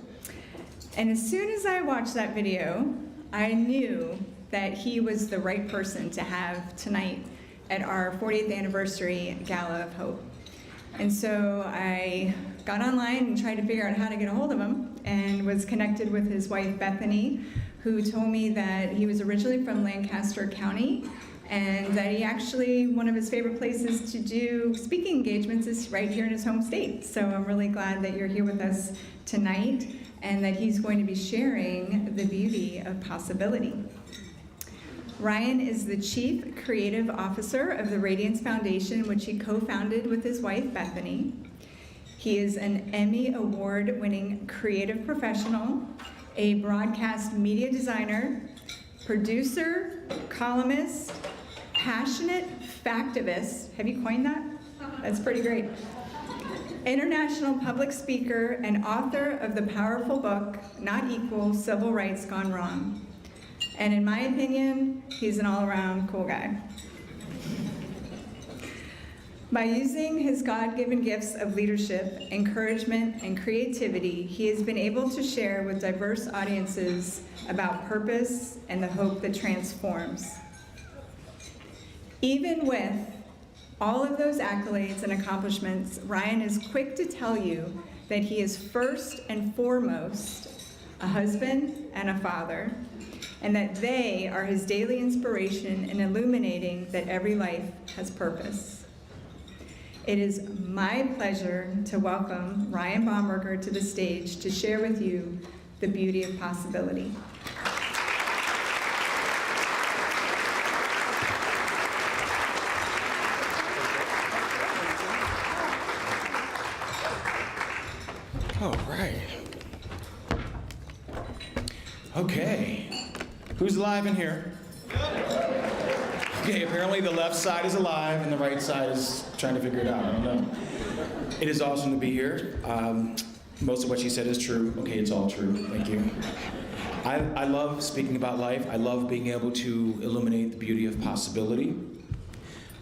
Speaker 3: And as soon as I watched that video, I knew that he was the right person to have tonight at our 40th Anniversary Gala of Hope. And so I got online and tried to figure out how to get a hold of him, and was connected with his wife Bethany, who told me that he was originally from Lancaster County, and that he actually, one of his favorite places to do speaking engagements is right here in his home state. So I'm really glad that you're here with us tonight, and that he's going to be sharing the beauty of possibility. Ryan is the Chief Creative Officer of the Radiance Foundation, which he co-founded with his wife, Bethany. He is an Emmy Award-winning creative professional, a broadcast media designer, producer, columnist, passionate factivist. Have you coined that? That's pretty great. International public speaker and author of the powerful book, Not Equal, Civil Rights Gone Wrong. And in my opinion, he's an all-around cool guy. By using his God-given gifts of leadership, encouragement, and creativity, he has been able to share with diverse audiences about purpose and the hope that transforms. Even with all of those accolades and accomplishments, Ryan is quick to tell you that he is first and foremost a husband and a father, and that they are his daily inspiration in illuminating that every life has purpose. It is my pleasure to welcome Ryan Bomberger to the stage to share with you the beauty of possibility.
Speaker 8: All right. Okay. Who's alive in here? Okay, apparently the left side is alive and the right side is trying to figure it out. I don't know. It is awesome to be here. Most of what she said is true. Okay, it's all true. Thank you. I love speaking about life. I love being able to illuminate the beauty of possibility.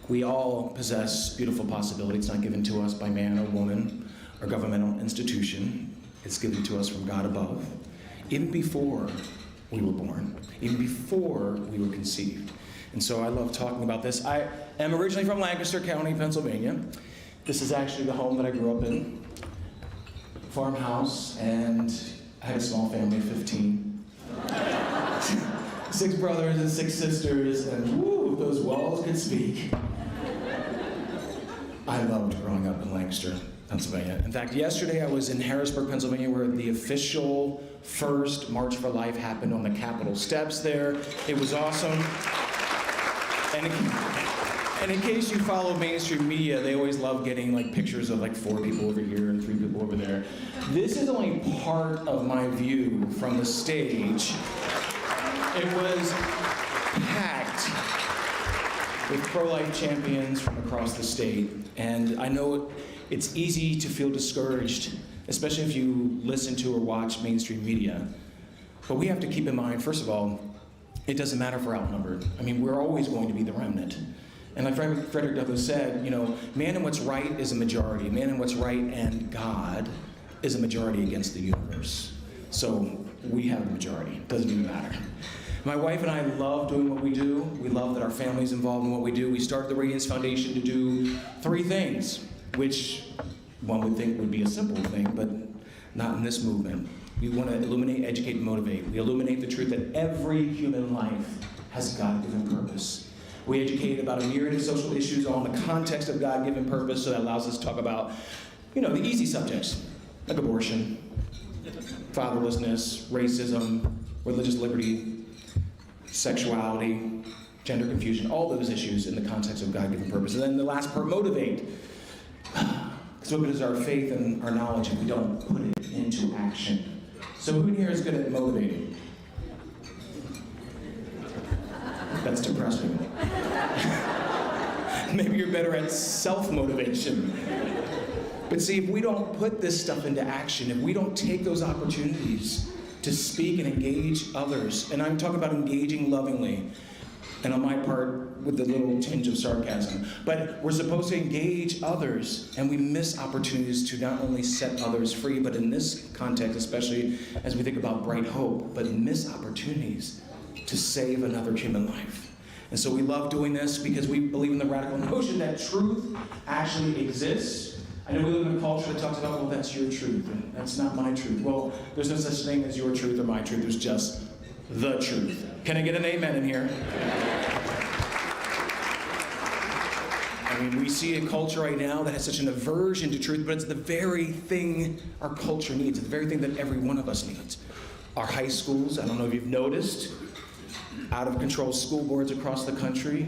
Speaker 8: We all possess beautiful possibility. It's not given to us by man or woman or governmental institution. It's given to us from God above, even before we were born, even before we were conceived. And so I love talking about this. I am originally from Lancaster County, Pennsylvania. This is actually the home that I grew up in, farmhouse, and I had a small family of 15. 6 brothers and 6 sisters, and woo, those walls could speak. I loved growing up in Lancaster, Pennsylvania. In fact, yesterday I was in Harrisburg, Pennsylvania, where the official first March for Life happened on the Capitol steps there. It was awesome. And in case you follow mainstream media, they always love getting like pictures of like 4 people over here and 3 people over there. This is only part of my view from the stage. It was packed with pro-life champions from across the state. And I know it's easy to feel discouraged, especially if you listen to or watch mainstream media. But we have to keep in mind, first of all, it doesn't matter if we're outnumbered. I mean, we're always going to be the remnant. And like Frederick Douglass said, you know, man and what's right is a majority. Man and what's right and God is a majority against the universe. So we have a majority. Doesn't even matter. My wife and I love doing what we do. We love that our family's involved in what we do. We started the Radiance Foundation to do 3 things, which one would think would be a simple thing, but not in this movement. We want to illuminate, educate, and motivate. We illuminate the truth that every human life has God-given purpose. We educate about a myriad of social issues all in the context of God-given purpose, so that allows us to talk about, you know, the easy subjects, like abortion, fatherlessness, racism, religious liberty, sexuality, gender confusion, all those issues in the context of God-given purpose. And then the last part, motivate. Because what good is our faith and our knowledge if we don't put it into action? So who in here is good at motivating? That's depressing. Maybe you're better at self-motivation. But see, if we don't put this stuff into action, if we don't take those opportunities to speak and engage others, and I'm talking about engaging lovingly, and on my part, with a little tinge of sarcasm, but we're supposed to engage others, and we miss opportunities to not only set others free, but in this context, especially as we think about bright hope, but miss opportunities to save another human life. And so we love doing this because we believe in the radical notion that truth actually exists. I know we live in a culture that talks about, well, that's your truth, and that's not my truth. Well, there's no such thing as your truth or my truth. There's just the truth. Can I get an amen in here? I mean, we see a culture right now that has such an aversion to truth, but it's the very thing our culture needs. It's the very thing that every one of us needs. Our high schools, I don't know if you've noticed, out of control school boards across the country,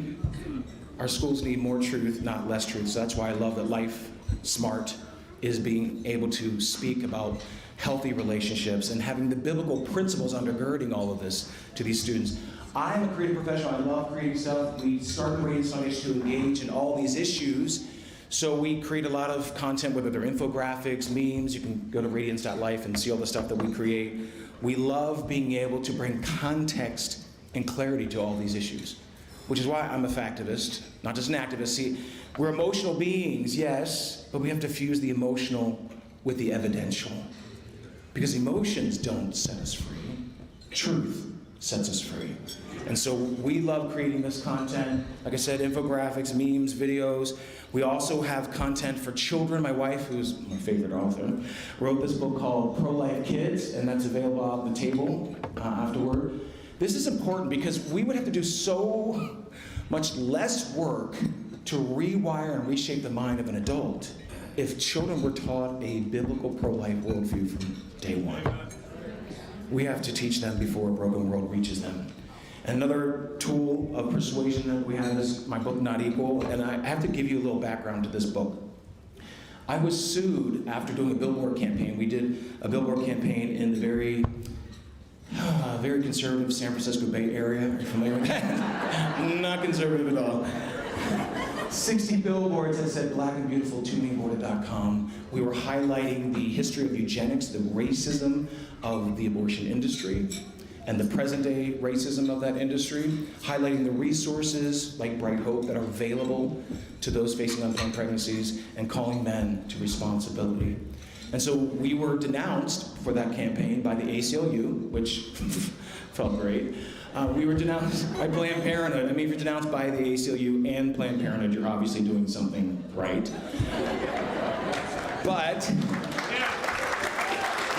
Speaker 8: our schools need more truth, not less truth. So that's why I love that Life Smart is being able to speak about healthy relationships and having the biblical principles undergirding all of this to these students. I'm a creative professional. I love creating stuff. We started the Radiance Foundation to engage in all these issues. So we create a lot of content, whether they're infographics, memes. You can go to radiance.life and see all the stuff that we create. We love being able to bring context and clarity to all these issues, which is why I'm a factivist, not just an activist. See, we're emotional beings, yes, but we have to fuse the emotional with the evidential. Because emotions don't set us free. Truth sets us free. And so we love creating this content. Like I said, infographics, memes, videos. We also have content for children. My wife, who's my favorite author, wrote this book called Pro-Life Kids, and that's available on the table afterward. This is important because we would have to do so much less work to rewire and reshape the mind of an adult if children were taught a biblical pro-life worldview from day one. We have to teach them before a broken world reaches them. Another tool of persuasion that we have is my book, Not Equal, and I have to give you a little background to this book. I was sued after doing a billboard campaign. We did a billboard campaign in the very conservative San Francisco Bay Area. Are you familiar with that? Not conservative at all. 60 billboards that said black and beautiful, tuningborder.com. We were highlighting the history of eugenics, the racism of the abortion industry, and the present day racism of that industry, highlighting the resources like Bright Hope that are available to those facing unplanned pregnancies, and calling men to responsibility. And so we were denounced for that campaign by the ACLU, which felt great. We were denounced by Planned Parenthood. I mean, if you're denounced by the ACLU and Planned Parenthood, you're obviously doing something right. But,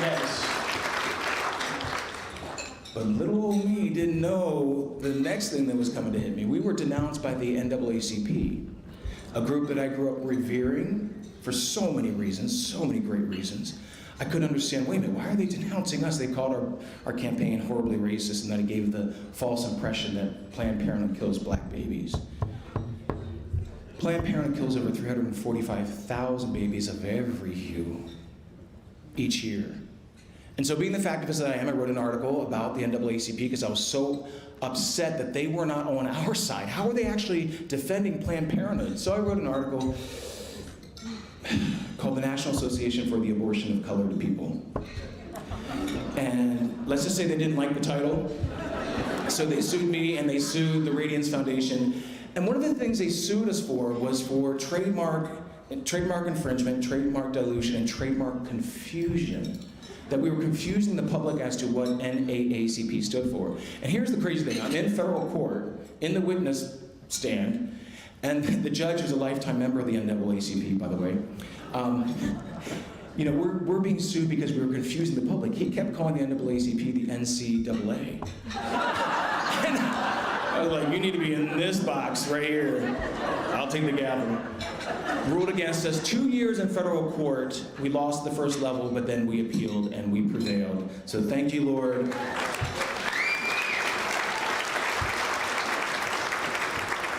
Speaker 8: yes. But little old me didn't know the next thing that was coming to hit me. We were denounced by the NAACP, a group that I grew up revering for so many reasons, so many great reasons. I couldn't understand, wait a minute, why are they denouncing us? They called our campaign horribly racist, and that it gave the false impression that Planned Parenthood kills black babies. Planned Parenthood kills over 345,000 babies of every hue each year. And so being the factivist that I am, I wrote an article about the NAACP because I was so upset that they were not on our side. How are they actually defending Planned Parenthood? So I wrote an article called the National Association for the Abortion of Colored People. And let's just say they didn't like the title. So they sued me and they sued the Radiance Foundation. And one of the things they sued us for was for trademark infringement, trademark dilution, and trademark confusion. That we were confusing the public as to what NAACP stood for. And here's the crazy thing. I'm in federal court, in the witness stand, and the judge is a lifetime member of the NAACP, by the way. We're being sued because we were confusing the public. He kept calling the NAACP the NCAA. And I was like, you need to be in this box right here. I'll take the gavel. Ruled against us. 2 years in federal court. We lost the first level, but then we appealed and we prevailed. So thank you, Lord.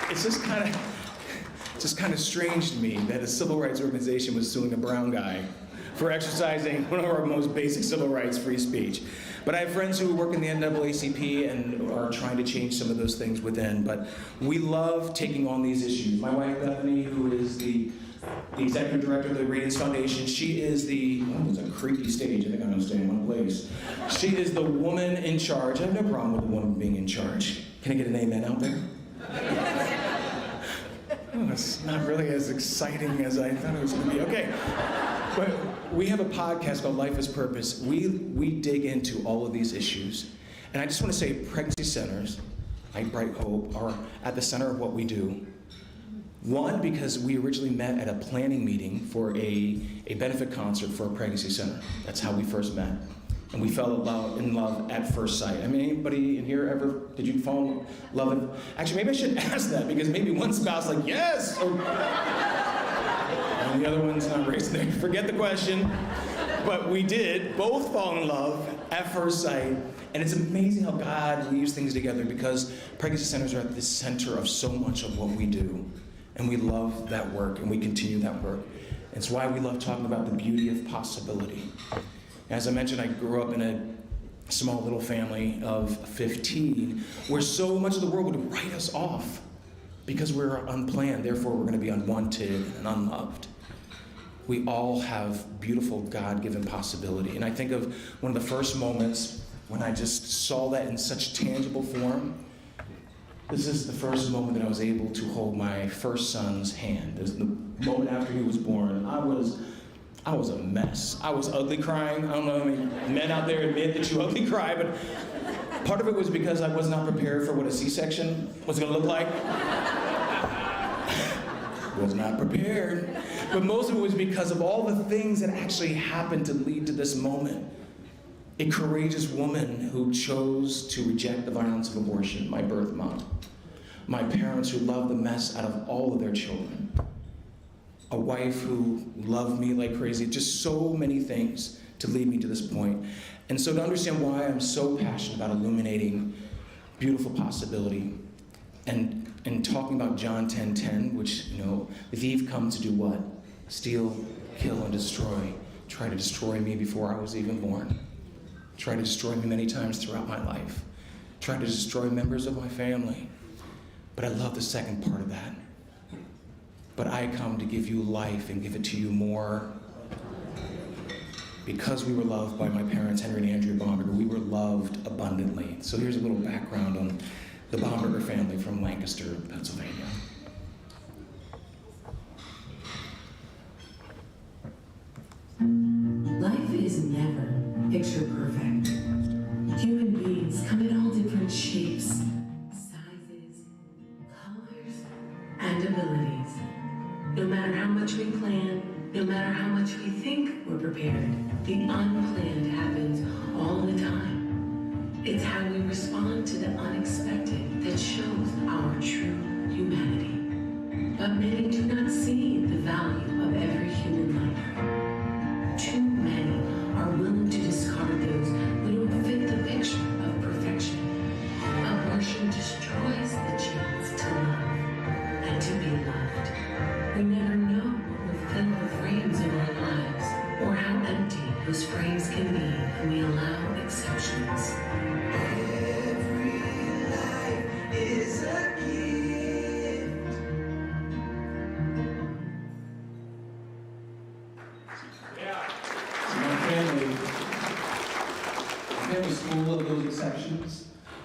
Speaker 8: It's just kind of strange to me that a civil rights organization was suing a brown guy for exercising one of our most basic civil rights, free speech. But I have friends who work in the NAACP and are trying to change some of those things within. But we love taking on these issues. My wife, Bethany, who is the executive director of the Radiance Foundation, she is it's a creepy stage, I think I'm gonna stay in one place. She is the woman in charge. I have no problem with a woman being in charge. Can I get an amen out there? Oh, it's not really as exciting as I thought it was gonna be. Okay. But we have a podcast called Life is Purpose. We dig into all of these issues. And I just want to say pregnancy centers, like Bright Hope, are at the center of what we do. One, because we originally met at a planning meeting for a benefit concert for a pregnancy center. That's how we first met. And we fell in love at first sight. I mean, anybody in here ever, did you fall in love? Actually, maybe I shouldn't ask that, because maybe one spouse like, yes! And the other one's not raising their, forget the question. But we did both fall in love at first sight. And it's amazing how God weaves things together, because pregnancy centers are at the center of so much of what we do. And we love that work, and we continue that work. It's why we love talking about the beauty of possibility. As I mentioned, I grew up in a small little family of 15, where so much of the world would write us off because we're unplanned, therefore we're going to be unwanted and unloved. We all have beautiful God-given possibility. And I think of one of the first moments when I just saw that in such tangible form. This is the first moment that I was able to hold my first son's hand. It was the moment after he was born. I was a mess. I was ugly crying. I don't know how many men out there admit that you ugly cry, but part of it was because I was not prepared for what a C-section was gonna look like. Was not prepared. But most of it was because of all the things that actually happened to lead to this moment. A courageous woman who chose to reject the violence of abortion, my birth mom. My parents who loved the mess out of all of their children. A wife who loved me like crazy. Just so many things to lead me to this point. And so to understand why I'm so passionate about illuminating beautiful possibility and talking about John 10:10, which, the thief comes to do what? Steal, kill, and destroy. Try to destroy me before I was even born. Try to destroy me many times throughout my life. Try to destroy members of my family. But I love the second part of that. But I come to give you life and give it to you more. Because we were loved by my parents, Henry and Andrea Bomberger, we were loved abundantly. So here's a little background on the Bomberger family from Lancaster, Pennsylvania.
Speaker 9: Life is never picture perfect. Human beings come in all different shapes, sizes, colors, and abilities. No matter how much we plan, no matter how much we think we're prepared, the unplanned happens all the time. It's how we respond to the unexpected that shows our true humanity. But many do not see the value of every human life. Too many are willing to discard those who don't fit the picture of perfection. Abortion destroys the chance to love and to be loved. We never know what will fill the frames of our lives, or how empty those frames can be when we allow exceptions. Every life is a gift.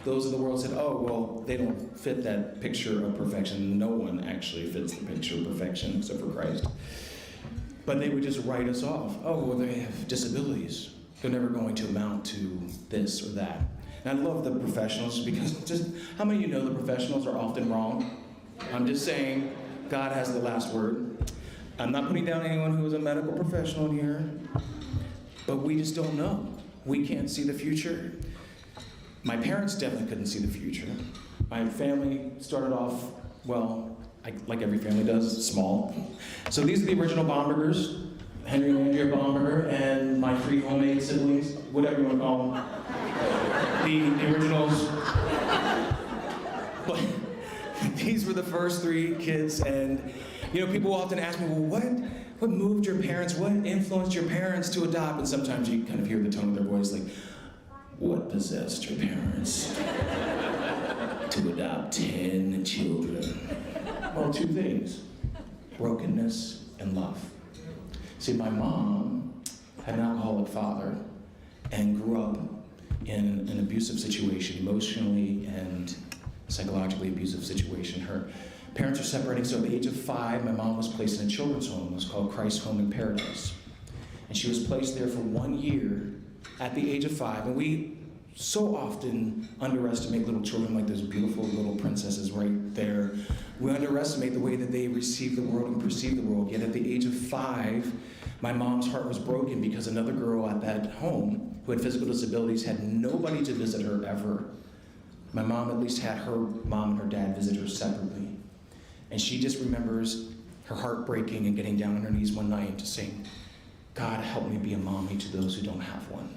Speaker 8: those of the world said, oh, well, they don't fit that picture of perfection. No one actually fits the picture of perfection except for Christ. But they would just write us off. Oh, well, they have disabilities. They're never going to amount to this or that. And I love the professionals because just how many of you know the professionals are often wrong? I'm just saying, God has the last word. I'm not putting down anyone who is a medical professional here, but we just don't know. We can't see the future. My parents definitely couldn't see the future. My family started off, well, like every family does, small. So these are the original Bombergers, Henry and Andrea Bomberger, and my 3 homemade siblings, whatever you want to call them. The originals. But these were the first 3 kids, and people often ask me, well, what moved your parents? What influenced your parents to adopt? And sometimes you kind of hear the tone of their voice like, what possessed your parents to adopt 10 children? Well, 2 things, brokenness and love. See, my mom had an alcoholic father and grew up in an abusive situation, emotionally and psychologically abusive situation. Her parents were separating, so at the age of 5, my mom was placed in a children's home. It was called Christ's Home in Paradise. And she was placed there for 1 year at the age of 5. And we so often underestimate little children like those beautiful little princesses right there. We underestimate the way that they receive the world and perceive the world. Yet at the age of 5, my mom's heart was broken because another girl at that home who had physical disabilities had nobody to visit her ever. My mom at least had her mom and her dad visit her separately. And she just remembers her heart breaking and getting down on her knees one night and just saying, God, help me be a mommy to those who don't have one.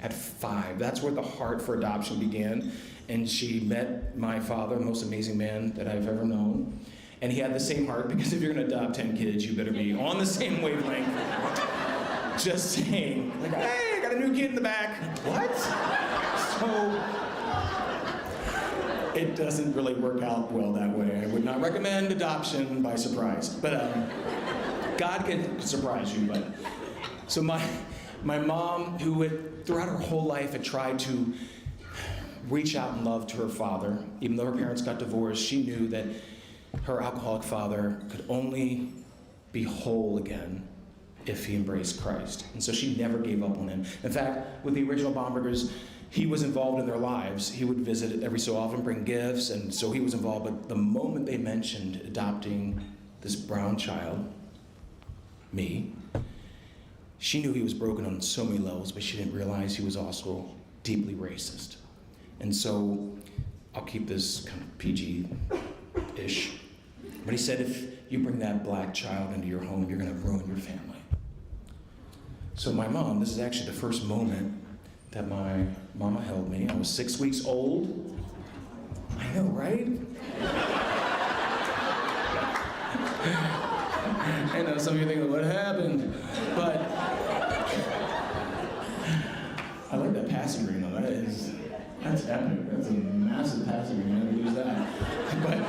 Speaker 8: At 5, that's where the heart for adoption began. And she met my father, the most amazing man that I've ever known. And he had the same heart, because if you're gonna adopt 10 kids, you better be on the same wavelength. Just saying, like, hey, I got a new kid in the back. What? So, it doesn't really work out well that way. I would not recommend adoption by surprise. But God can surprise you. But so my mom, who had, throughout her whole life had tried to reach out in love to her father, even though her parents got divorced, she knew that her alcoholic father could only be whole again if he embraced Christ. And so she never gave up on him. In fact, with the original Bombergers, he was involved in their lives. He would visit every so often, bring gifts, and so he was involved. But the moment they mentioned adopting this brown child, me, she knew he was broken on so many levels, but she didn't realize he was also deeply racist. And so, I'll keep this kind of PG-ish. But he said, if you bring that black child into your home, you're gonna ruin your family. So my mom, this is actually the first moment that my mama held me. I was 6 weeks old. I know, right? I know some of you thinking, what happened? But I like that passing green though. That's epic. That's a massive passing green. You never lose that. But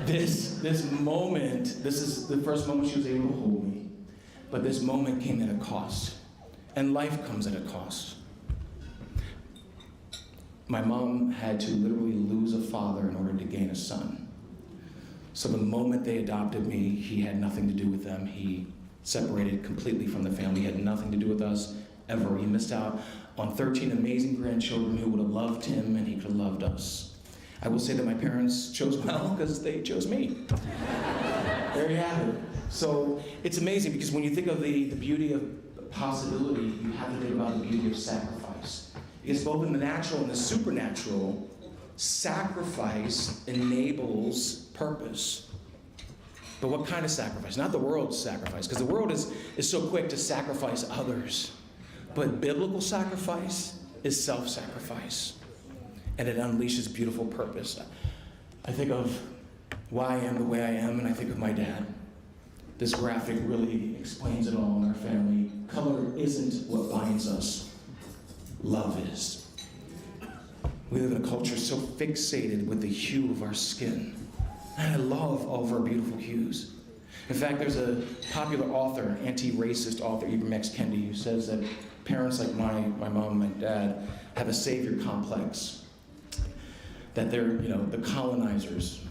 Speaker 8: this moment, this is the first moment she was able to hold me. But this moment came at a cost. And life comes at a cost. My mom had to literally lose a father in order to gain a son. So the moment they adopted me, he had nothing to do with them. He separated completely from the family. He had nothing to do with us ever. He missed out on 13 amazing grandchildren who would have loved him, and he could have loved us. I will say that my parents chose well because they chose me. There you have it. So it's amazing because when you think of the beauty of possibility, you have to think about the beauty of sacrifice. Because both in the natural and the supernatural, sacrifice enables purpose. But what kind of sacrifice? Not the world's sacrifice, because the world is so quick to sacrifice others. But biblical sacrifice is self-sacrifice. And it unleashes beautiful purpose. I think of why I am the way I am, and I think of my dad. This graphic really explains it all in our family. Color isn't what binds us. Love is. We live in a culture so fixated with the hue of our skin. And I love all of our beautiful hues. In fact, there's a popular author, anti-racist author, Ibram X. Kendi, who says that parents like my mom and my dad have a savior complex. That they're, the colonizers.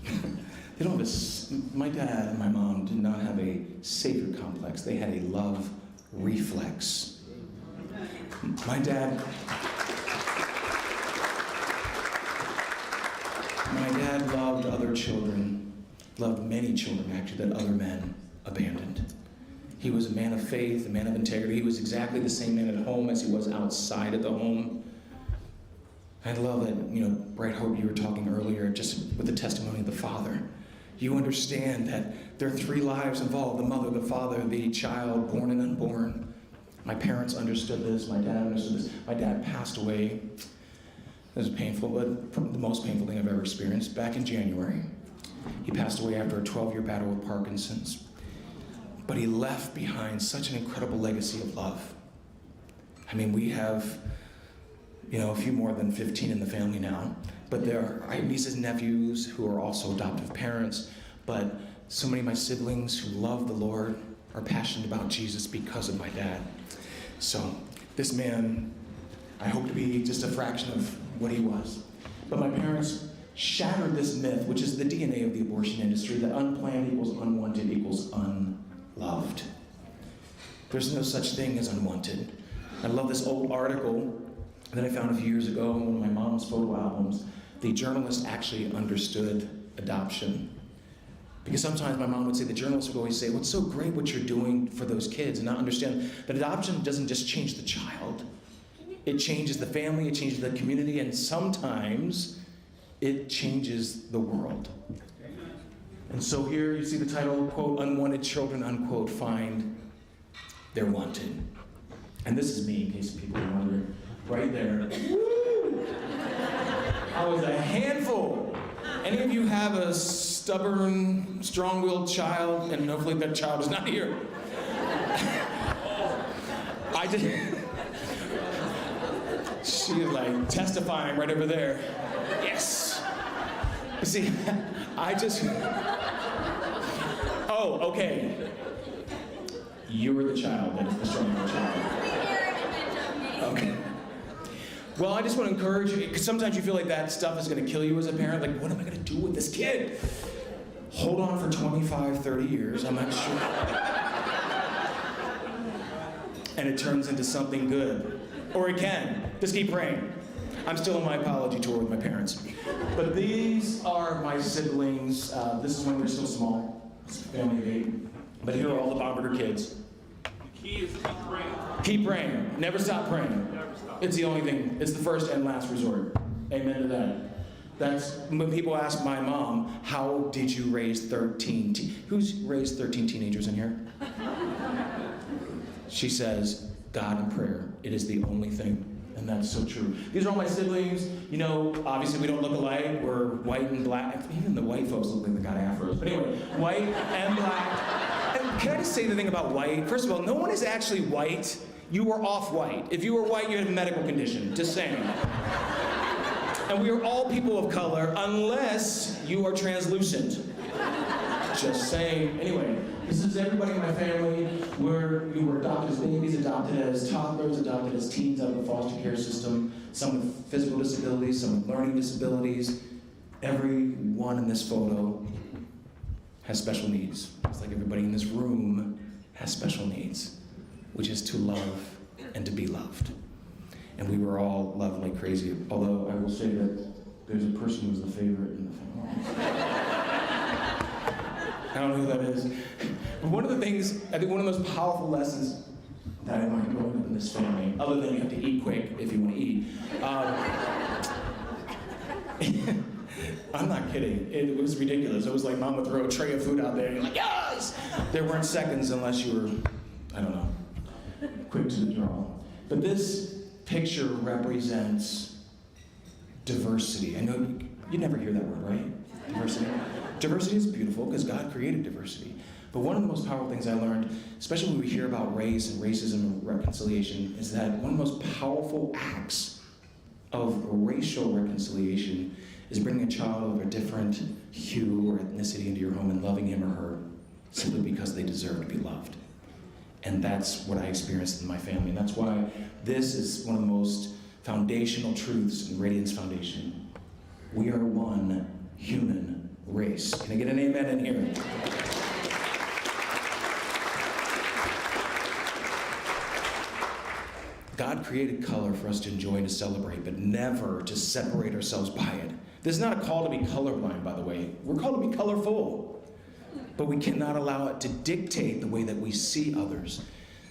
Speaker 8: They don't have my dad and my mom did not have a savior complex. They had a love reflex. My dad loved other children, loved many children actually, that other men abandoned. He was a man of faith, a man of integrity. He was exactly the same man at home as he was outside of the home. I love that, Bright Hope, you were talking earlier, just with the testimony of the father. You understand that there are 3 lives involved: the mother, the father, the child, born and unborn. My parents understood this, my dad understood this. My dad passed away. It was painful, but the most painful thing I've ever experienced. Back in January, he passed away after a 12-year battle with Parkinson's. But he left behind such an incredible legacy of love. I mean, we have, a few more than 15 in the family now, but there are nieces and nephews who are also adoptive parents, but so many of my siblings who love the Lord are passionate about Jesus because of my dad. So this man, I hope to be just a fraction of what he was. But my parents shattered this myth, which is the DNA of the abortion industry, that unplanned equals unwanted equals unloved. There's no such thing as unwanted. I love this old article that I found a few years ago in one of my mom's photo albums. The journalist actually understood adoption. Because sometimes my mom would say, the journalist would always say, "What's so great what you're doing for those kids," and not understand that adoption doesn't just change the child. It changes the family, it changes the community, and sometimes it changes the world. And so here you see the title, quote, "Unwanted children, unquote, find they're wanted." And this is me, in case people are wondering. Right there. Woo! I was a handful. Any of you have a stubborn, strong-willed child, and hopefully that child is not here. I did. She is like testifying right over there. Yes. You see, oh, okay. You were the child that is the strong-willed child. Okay. Well, I just want to encourage you, because sometimes you feel like that stuff is going to kill you as a parent. Like, what am I going to do with this kid? Hold on for 25, 30 years, I'm not sure. And it turns into something good. Or it can. Just keep praying. I'm still on my apology tour with my parents. But these are my siblings. This is when they're still small. It's a family of 8. But here are all the Bomberger kids.
Speaker 10: The key is keep praying.
Speaker 8: Keep praying. Never stop praying. It's the only thing. It's the first and last resort. Amen to that. That's when people ask my mom, "How did you raise 13? Who's raised 13 teenagers in here?" She says, "God and prayer. It is the only thing." And that's so true. These are all my siblings. Obviously we don't look alike. We're white and black. Even the white folks look like they got afros. But anyway, white and black. And can I just say the thing about white? First of all, no one is actually white. You are off-white. If you were white, you had a medical condition. Just saying. And we are all people of color unless you are translucent. Just saying. Anyway, this is everybody in my family. You were adopted as babies, adopted as toddlers, adopted as teens out of the foster care system. Some with physical disabilities, some with learning disabilities. Everyone in this photo has special needs. It's like everybody in this room has special needs, which is to love and to be loved. And we were all loved like crazy, although I will say that there's a person who's the favorite in the family. I don't know who that is. But one of the things, I think one of the most powerful lessons that I learned growing up in this family, other than you have to eat quick if you want to eat, I'm not kidding. It was ridiculous. It was like mom would throw a tray of food out there and you're like, yes! There weren't seconds unless you were, I don't know, quick to the draw. But this picture represents diversity. I know you never hear that word, right? Diversity. Diversity is beautiful because God created diversity. But one of the most powerful things I learned, especially when we hear about race and racism and reconciliation, is that one of the most powerful acts of racial reconciliation is bringing a child of a different hue or ethnicity into your home and loving him or her simply because they deserve to be loved. And that's what I experienced in my family. And that's why this is one of the most foundational truths in Radiance Foundation. We are one human race. Can I get an amen in here? God created color for us to enjoy and to celebrate, but never to separate ourselves by it. This is not a call to be colorblind, by the way. We're called to be colorful, but we cannot allow it to dictate the way that we see others.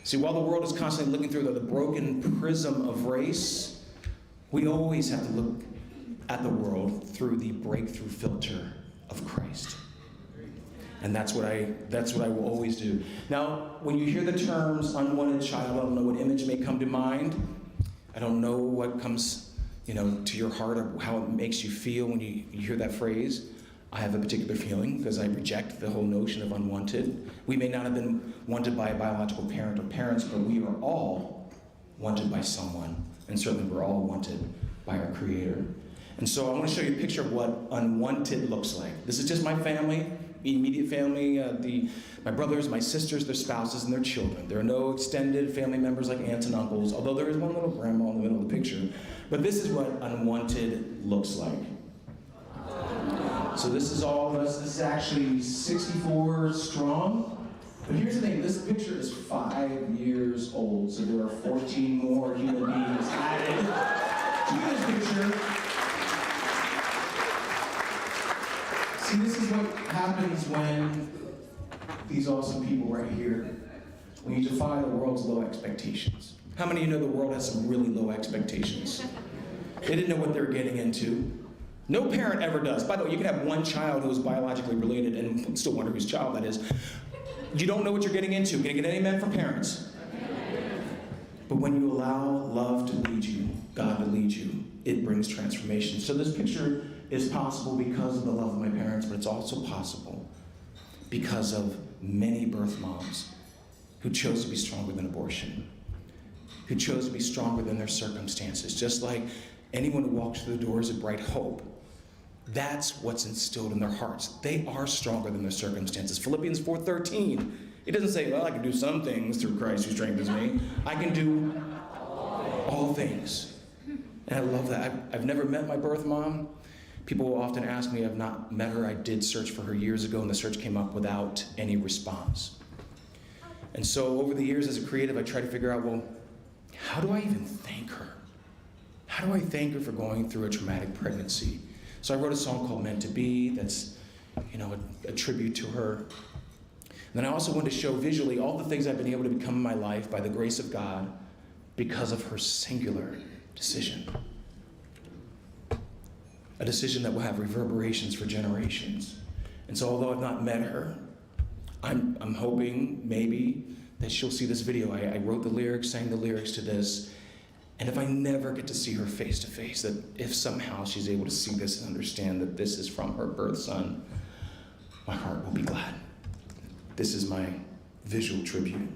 Speaker 8: See, while the world is constantly looking through the broken prism of race, we always have to look at the world through the breakthrough filter of Christ. And that's what I will always do. Now, when you hear the terms unwanted child, I don't know what image may come to mind. I don't know what comes, to your heart or how it makes you feel when you hear that phrase. I have a particular feeling because I reject the whole notion of unwanted. We may not have been wanted by a biological parent or parents, but we are all wanted by someone. And certainly we're all wanted by our Creator. And so I want to show you a picture of what unwanted looks like. This is just my family, immediate family, my brothers, my sisters, their spouses, and their children. There are no extended family members like aunts and uncles, although there is one little grandma in the middle of the picture. But this is what unwanted looks like. So this is all of us. This is actually 64 strong. But here's the thing, this picture is 5 years old, so there are 14 more human beings added to this picture. See, this is what happens when these awesome people right here, when you defy the world's low expectations. How many of you know the world has some really low expectations? They didn't know what they were getting into. No parent ever does. By the way, you can have one child who is biologically related and still wonder whose child that is. You don't know what you're getting into. Can I get an amen from parents? But when you allow love to lead you, God to lead you, it brings transformation. So this picture is possible because of the love of my parents, but it's also possible because of many birth moms who chose to be stronger than abortion, who chose to be stronger than their circumstances, just like anyone who walks through the doors of Bright Hope. That's what's instilled in their hearts. They are stronger than their circumstances. Philippians 4:13. It doesn't say, well, I can do some things through Christ who strengthens me. I can do all things. And I love that. I've never met my birth mom. People will often ask me, I've not met her. I did search for her years ago, and the search came up without any response. And so over the years as a creative, I try to figure out, well, how do I even thank her? How do I thank her for going through a traumatic pregnancy? So I wrote a song called Meant to Be that's, a tribute to her. And then I also wanted to show visually all the things I've been able to become in my life by the grace of God because of her singular decision. A decision that will have reverberations for generations. And so although I've not met her, I'm hoping maybe that she'll see this video. I wrote the lyrics, sang the lyrics to this. And if I never get to see her face to face, that if somehow she's able to see this and understand that this is from her birth son, my heart will be glad. This is my visual tribute.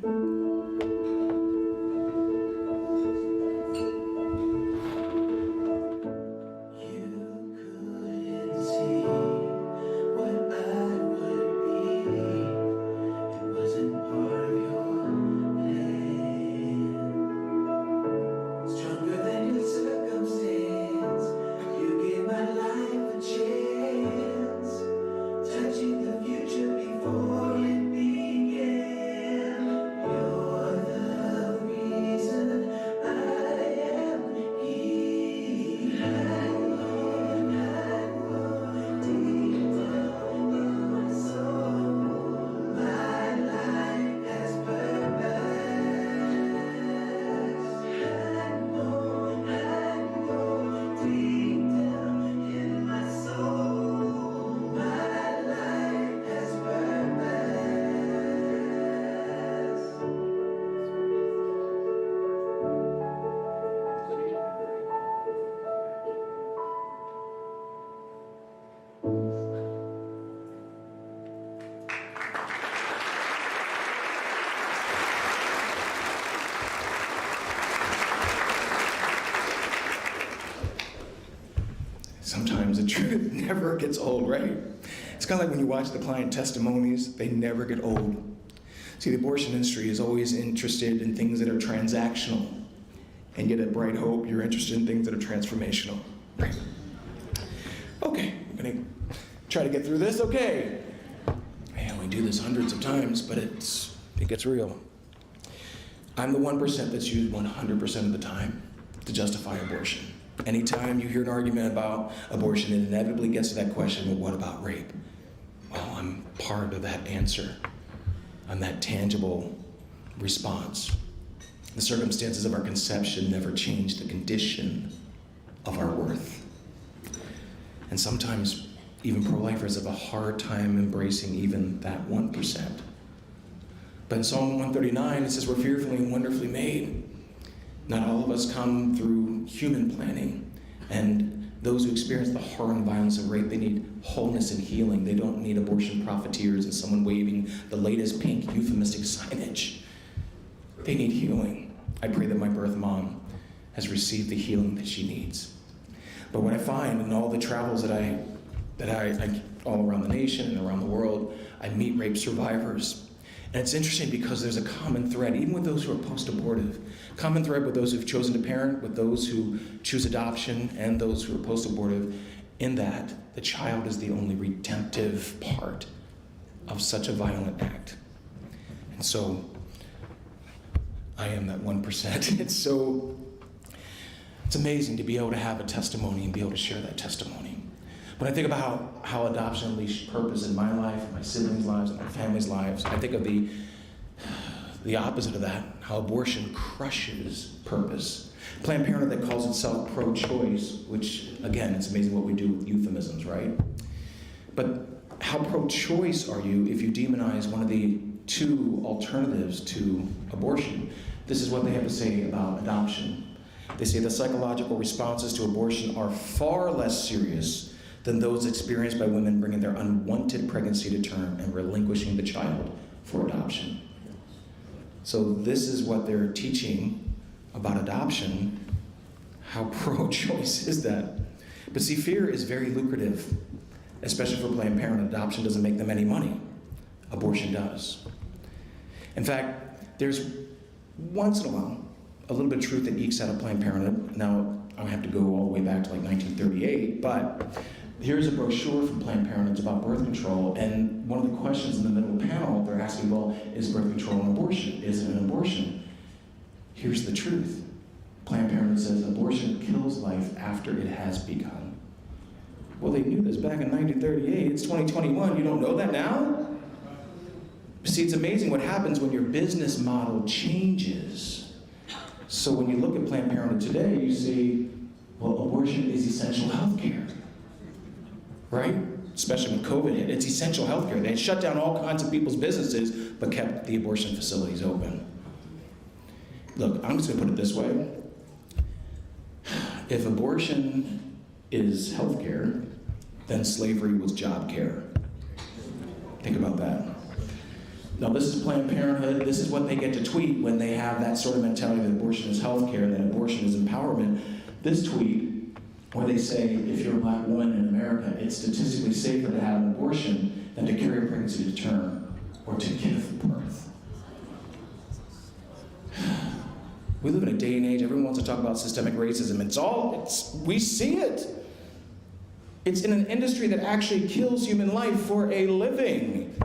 Speaker 8: Sometimes the truth never gets old, right? It's kind of like when you watch the client testimonies, they never get old. See, the abortion industry is always interested in things that are transactional. And yet at Bright Hope, you're interested in things that are transformational. Right. Okay, I'm gonna try to get through this. Okay. Man, we do this hundreds of times, but it gets real. I'm the 1% that's used 100% of the time to justify abortion. Anytime you hear an argument about abortion, it inevitably gets to that question, well, what about rape? Well, I'm part of that answer. I'm that tangible response. The circumstances of our conception never change the condition of our worth. And sometimes even pro-lifers have a hard time embracing even that 1%. But in Psalm 139, it says we're fearfully and wonderfully made. Not all of us come through human planning. And those who experience the horror and violence of rape, they need wholeness and healing. They don't need abortion profiteers and someone waving the latest pink euphemistic signage. They need healing. I pray that my birth mom has received the healing that she needs. But what I find in all the travels that I all around the nation and around the world, I meet rape survivors. And it's interesting because there's a common thread, even with those who are post-abortive, common thread with those who've chosen to parent, with those who choose adoption, and those who are post-abortive, in that the child is the only redemptive part of such a violent act. And so, I am that 1%. It's amazing to be able to have a testimony and be able to share that testimony. When I think about how adoption unleashed purpose in my life, my siblings' lives, and my family's lives, I think of the opposite of that, how abortion crushes purpose. Planned Parenthood that calls itself pro-choice, which, again, it's amazing what we do with euphemisms, right? But how pro-choice are you if you demonize one of the two alternatives to abortion? This is what they have to say about adoption. They say the psychological responses to abortion are far less serious than those experienced by women bringing their unwanted pregnancy to term and relinquishing the child for adoption. So this is what they're teaching about adoption. How pro-choice is that? But see, fear is very lucrative, especially for Planned Parenthood. Adoption doesn't make them any money. Abortion does. In fact, there's once in a while a little bit of truth that ekes out of Planned Parenthood. Now, I have to go all the way back to like 1938, but here's a brochure from Planned Parenthood about birth control, and one of the questions in the middle panel, they're asking, well, is birth control an abortion? Is it an abortion? Here's the truth. Planned Parenthood says abortion kills life after it has begun. Well, they knew this back in 1938. It's 2021. You don't know that now? See, it's amazing what happens when your business model changes. So when you look at Planned Parenthood today, you see, well, abortion is essential health care. Right? Especially when COVID hit. It's essential health care. They had shut down all kinds of people's businesses, but kept the abortion facilities open. Look, I'm just going to put it this way. If abortion is health care, then slavery was job care. Think about that. Now, this is Planned Parenthood. This is what they get to tweet when they have that sort of mentality that abortion is health care and that abortion is empowerment. This tweet, where they say, if you're a black woman in America, it's statistically safer to have an abortion than to carry a pregnancy to term or to give birth. We live in a day and age, everyone wants to talk about systemic racism. We see it. It's in an industry that actually kills human life for a living.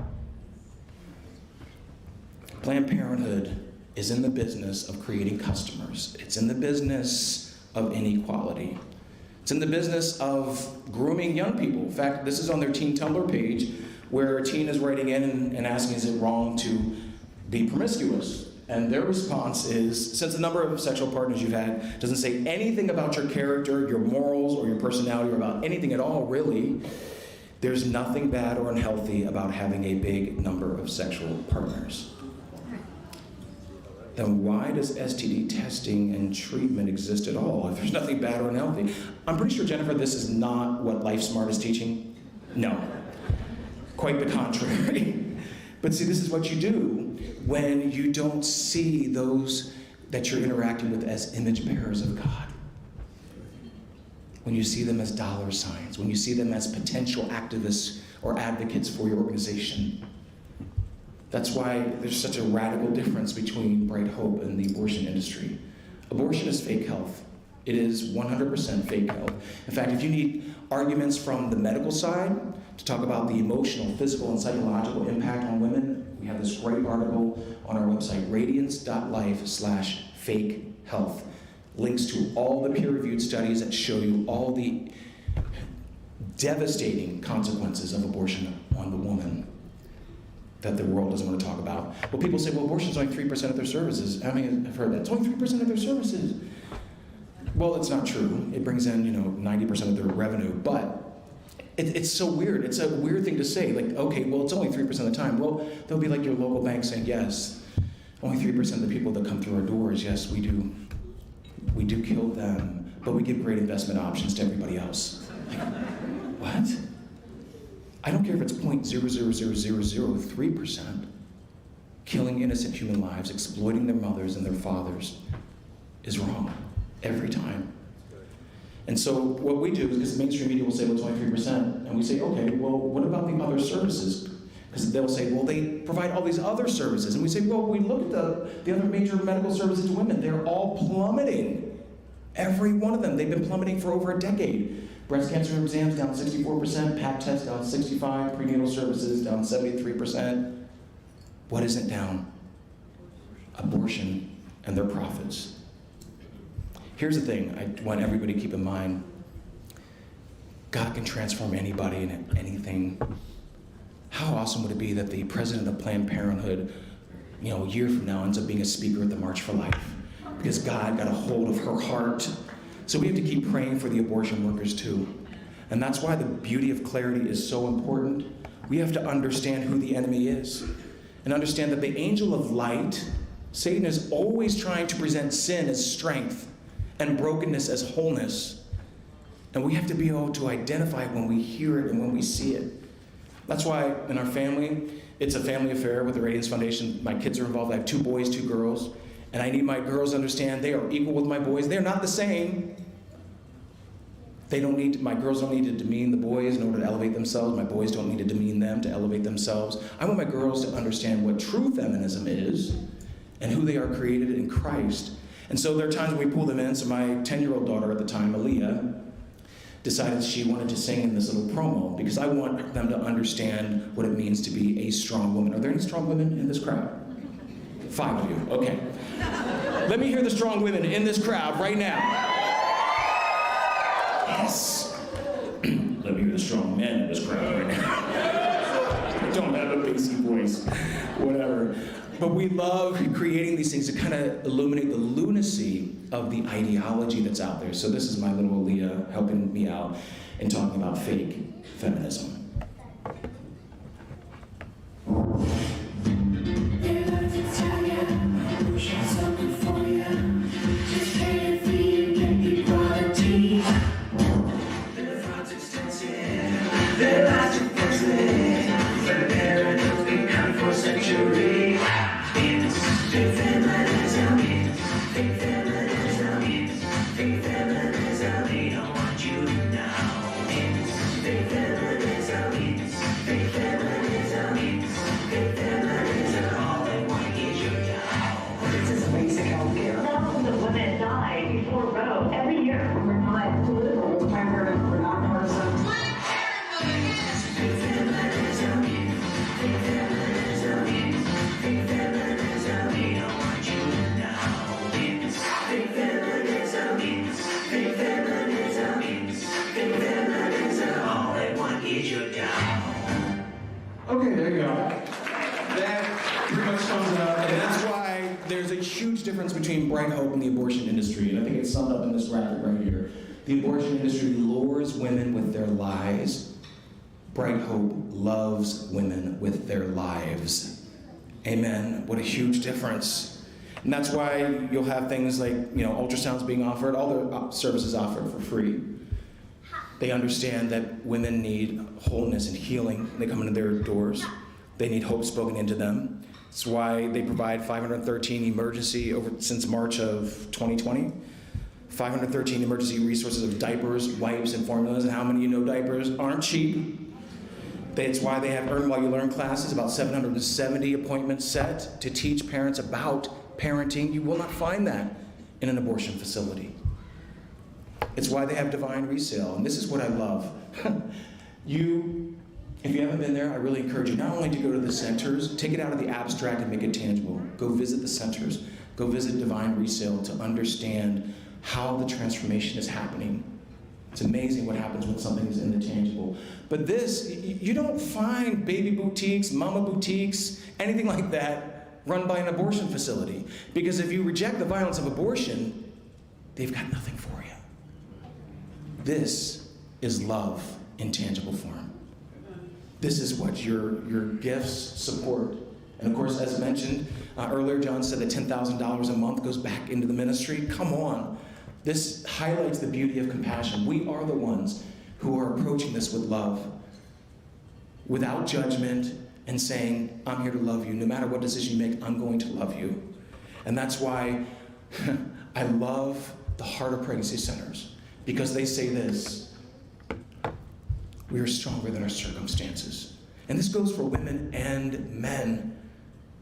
Speaker 8: Planned Parenthood is in the business of creating customers. It's in the business of inequality. It's in the business of grooming young people. In fact, this is on their teen Tumblr page, where a teen is writing in and asking, is it wrong to be promiscuous? And their response is, since the number of sexual partners you've had doesn't say anything about your character, your morals, or your personality, or about anything at all, really, there's nothing bad or unhealthy about having a big number of sexual partners. Then why does STD testing and treatment exist at all if there's nothing bad or unhealthy? I'm pretty sure, Jennifer, this is not what LifeSmart is teaching. No, quite the contrary. But see, this is what you do when you don't see those that you're interacting with as image bearers of God. When you see them as dollar signs, when you see them as potential activists or advocates for your organization. That's why there's such a radical difference between Bright Hope and the abortion industry. Abortion is fake health. It is 100% fake health. In fact, if you need arguments from the medical side to talk about the emotional, physical, and psychological impact on women, we have this great article on our website, radiance.life/fake health. Links to all the peer-reviewed studies that show you all the devastating consequences of abortion on the woman that the world doesn't want to talk about. Well, people say, well, abortion is only 3% of their services. I mean, I've heard that. It's only 3% of their services. Well, it's not true. It brings in, 90% of their revenue. But it's so weird. It's a weird thing to say. Like, okay, well, it's only 3% of the time. Well, they'll be like your local bank saying, yes, only 3% of the people that come through our doors, yes, we do kill them, but we give great investment options to everybody else. Like, what? I don't care if it's 0.00003%. Killing innocent human lives, exploiting their mothers and their fathers is wrong every time. And so what we do is, because mainstream media will say, well, it's only 3%, and we say, okay, well, what about the other services? Because they'll say, well, they provide all these other services. And we say, well, we look at the other major medical services to women. They're all plummeting. Every one of them. They've been plummeting for over a decade. Breast cancer exams down 64%, Pap tests down 65%, prenatal services down 73%. What isn't down? Abortion and their profits. Here's the thing I want everybody to keep in mind. God can transform anybody into anything. How awesome would it be that the president of Planned Parenthood, a year from now ends up being a speaker at the March for Life? Because God got a hold of her heart. So we have to keep praying for the abortion workers too. And that's why the beauty of clarity is so important. We have to understand who the enemy is and understand that the angel of light, Satan, is always trying to present sin as strength and brokenness as wholeness. And we have to be able to identify it when we hear it and when we see it. That's why in our family, it's a family affair with the Radiance Foundation. My kids are involved. I have 2 boys, 2 girls. And I need my girls to understand they are equal with my boys. They're not the same. My girls don't need to demean the boys in order to elevate themselves. My boys don't need to demean them to elevate themselves. I want my girls to understand what true feminism is and who they are created in Christ. And so there are times when we pull them in. So my 10-year-old daughter at the time, Aaliyah, decided she wanted to sing in this little promo because I want them to understand what it means to be a strong woman. Are there any strong women in this crowd? 5 of you, okay. Let me hear the strong women in this crowd right now. Yes. Let me hear the strong men in this crowd right now. I don't have a bassy voice, whatever. But we love creating these things to kind of illuminate the lunacy of the ideology that's out there. So this is my little Aaliyah helping me out in talking about fake feminism. Okay, there you go. That pretty much sums it up, and that's why there's a huge difference between Bright Hope and the abortion industry, and I think it's summed up in this graphic right here. The abortion industry lures women with their lies. Bright Hope loves women with their lives. Amen. What a huge difference. And that's why you'll have things like, ultrasounds being offered, all the services offered for free. They understand that women need wholeness and healing when they come into their doors. They need hope spoken into them. That's why they provide 513 emergency since March of 2020. 513 emergency resources of diapers, wipes, and formulas. And how many of you know diapers aren't cheap? It's why they have Earn While You Learn classes, about 770 appointments set to teach parents about parenting. You will not find that in an abortion facility. It's why they have divine resale, and this is what I love. If you haven't been there, I really encourage you not only to go to the centers, take it out of the abstract and make it tangible. Go visit the centers. Go visit divine resale to understand how the transformation is happening. It's amazing what happens when something is in the tangible. But this, you don't find baby boutiques, mama boutiques, anything like that run by an abortion facility. Because if you reject the violence of abortion, they've got nothing for you. This is love in tangible form. This is what your gifts support. And of course, as mentioned earlier, John said that $10,000 a month goes back into the ministry. Come on. This highlights the beauty of compassion. We are the ones who are approaching this with love, without judgment, and saying, I'm here to love you. No matter what decision you make, I'm going to love you. And that's why I love the Heart of Pregnancy Centers, because they say this: we are stronger than our circumstances. And this goes for women and men.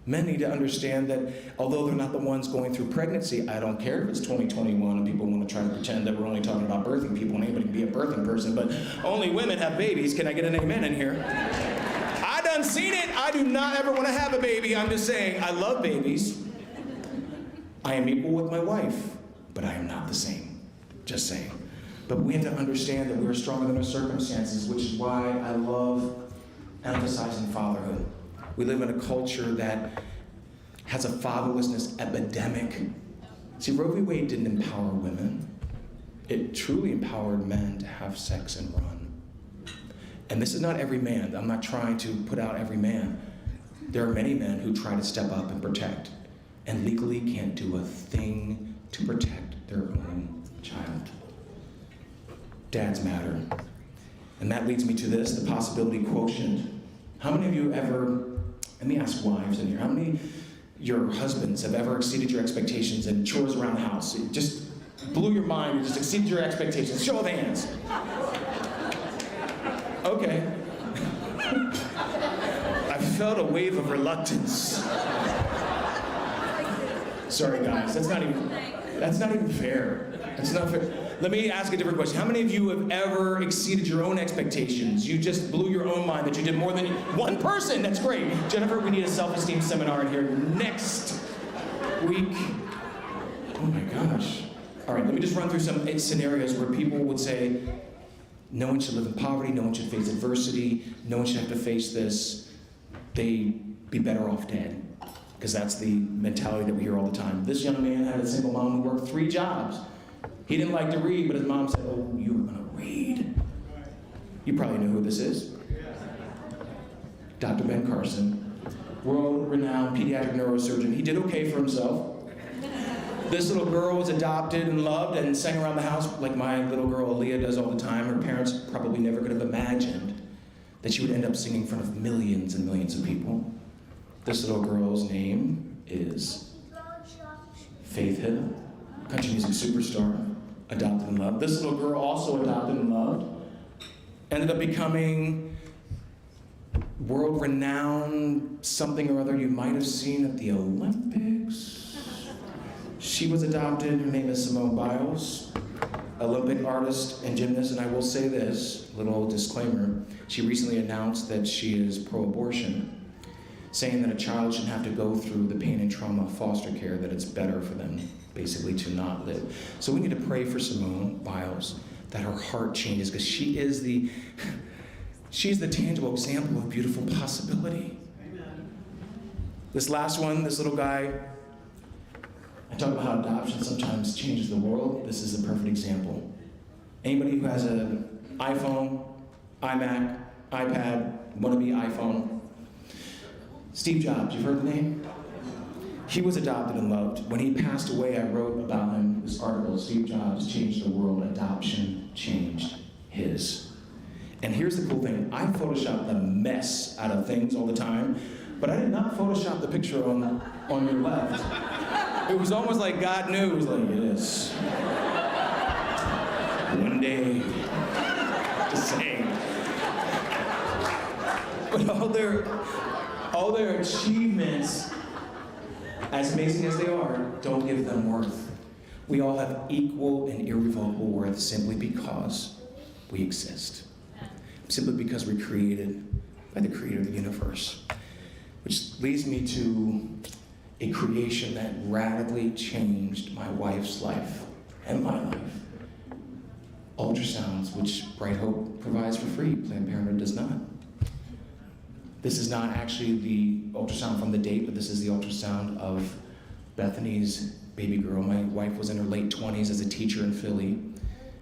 Speaker 8: Men need to understand that although they're not the ones going through pregnancy, I don't care if it's 2021 and people want to try to pretend that we're only talking about birthing people and anybody can be a birthing person, but only women have babies. Can I get an amen in here? I done seen it. I do not ever want to have a baby. I'm just saying, I love babies. I am equal with my wife, but I am not the same. Just saying. But we have to understand that we're stronger than our circumstances, which is why I love emphasizing fatherhood. We live in a culture that has a fatherlessness epidemic. See, Roe v. Wade didn't empower women. It truly empowered men to have sex and run. And this is not every man. I'm not trying to put out every man. There are many men who try to step up and protect, and legally can't do a thing to protect their own child. Dads matter. And that leads me to this, the possibility quotient. How many of you ever, let me ask wives in here, how many your husbands have ever exceeded your expectations in chores around the house? It just blew your mind, it just exceeded your expectations. Show of hands. Okay. I felt a wave of reluctance. Sorry guys, that's not even fair. That's not fair. Let me ask a different question. How many of you have ever exceeded your own expectations? You just blew your own mind that you did more than one person. That's great. Jennifer, we need a self-esteem seminar in here next week. Oh my gosh. All right, let me just run through some scenarios where people would say, no one should live in poverty, no one should face adversity, no one should have to face this. They'd be better off dead. Because that's the mentality that we hear all the time. This young man had a single mom who worked 3 jobs. He didn't like to read, but his mom said, oh, you were gonna read. You probably know who this is. Dr. Ben Carson, world-renowned pediatric neurosurgeon. He did okay for himself. This little girl was adopted and loved and sang around the house like my little girl Aaliyah does all the time. Her parents probably never could have imagined that she would end up singing in front of millions and millions of people. This little girl's name is Faith Hill, country music superstar, adopted and loved. This little girl, also adopted and loved, ended up becoming world-renowned something or other you might have seen at the Olympics. She was adopted. Her name is Simone Biles, Olympic artist and gymnast. And I will say this, little disclaimer, she recently announced that she is pro-abortion, saying that a child shouldn't have to go through the pain and trauma of foster care, that it's better for them basically to not live. So we need to pray for Simone Biles, that her heart changes, because she's the tangible example of beautiful possibility. Amen. This last one, this little guy, I talk about how adoption sometimes changes the world. This is a perfect example. Anybody who has an iPhone, iMac, iPad, wannabe iPhone, Steve Jobs, you've heard the name? He was adopted and loved. When he passed away, I wrote about him this article, Steve Jobs Changed the World, Adoption Changed His. And here's the cool thing, I Photoshop the mess out of things all the time, but I did not Photoshop the picture on your left. It was almost like God knew, it was like, yes. One day, just saying. But all their achievements, as amazing as they are, don't give them worth. We all have equal and irrevocable worth simply because we exist. Simply because we're created by the creator of the universe. Which leads me to a creation that radically changed my wife's life and my life. Ultrasounds, which Bright Hope provides for free, Planned Parenthood does not. This is not actually the ultrasound from the date, but this is the ultrasound of Bethany's baby girl. My wife was in her late 20s as a teacher in Philly,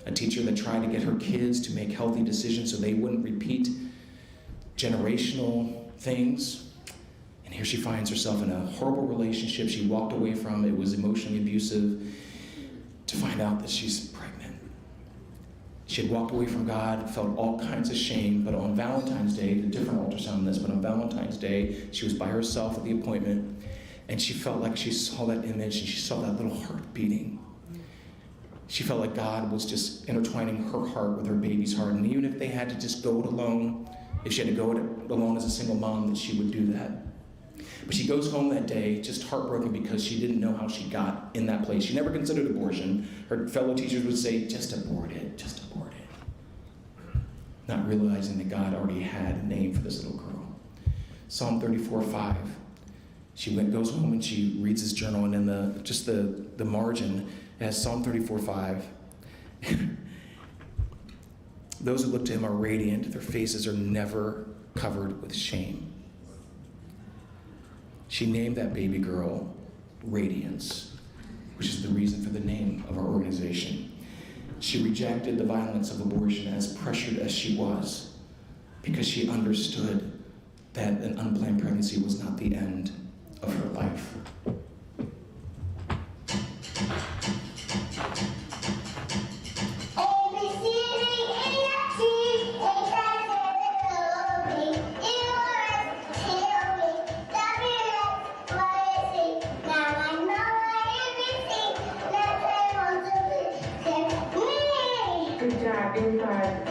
Speaker 8: a teacher that tried to get her kids to make healthy decisions so they wouldn't repeat generational things. And here she finds herself in a horrible relationship she walked away from. It was emotionally abusive, to find out that she's pregnant. She had walked away from God, felt all kinds of shame, but on Valentine's Day, a different ultrasound than this, but on Valentine's Day, she was by herself at the appointment, and she felt like she saw that image, and she saw that little heart beating. She felt like God was just intertwining her heart with her baby's heart, and even if they had to just go it alone, if she had to go it alone as a single mom, that she would do that. But she goes home that day just heartbroken because she didn't know how she got in that place. She never considered abortion. Her fellow teachers would say, just abort it, just abort it. Not realizing that God already had a name for this little girl. Psalm 34:5. She goes home and she reads his journal, and in the margin it has Psalm 34:5. Those who look to him are radiant. Their faces are never covered with shame. She named that baby girl Radiance, which is the reason for the name of our organization. She rejected the violence of abortion, as pressured as she was, because she understood that an unplanned pregnancy was not the end of her life.
Speaker 9: Good job, inside.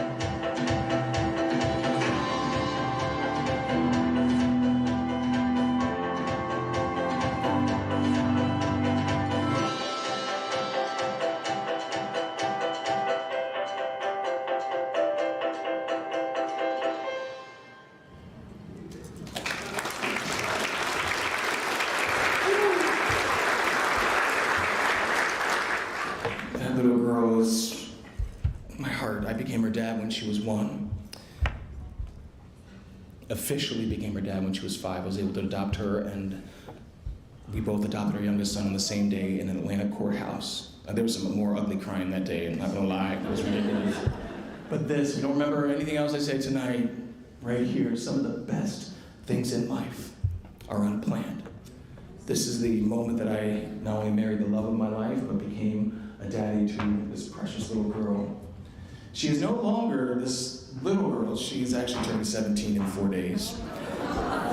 Speaker 8: That little girl is my heart. I became her dad when she was 1. Officially became her dad when she was 5. I was able to adopt her, and we both adopted our youngest son on the same day in an Atlanta courthouse. There was some more ugly crying that day, I'm not gonna lie, it was ridiculous. But this, if you don't remember anything else I say tonight, right here, some of the best things in life are unplanned. This is the moment that I not only married the love of my life, but became a daddy to this precious little girl. She is no longer this little girl. She is actually turning 17 in 4 days.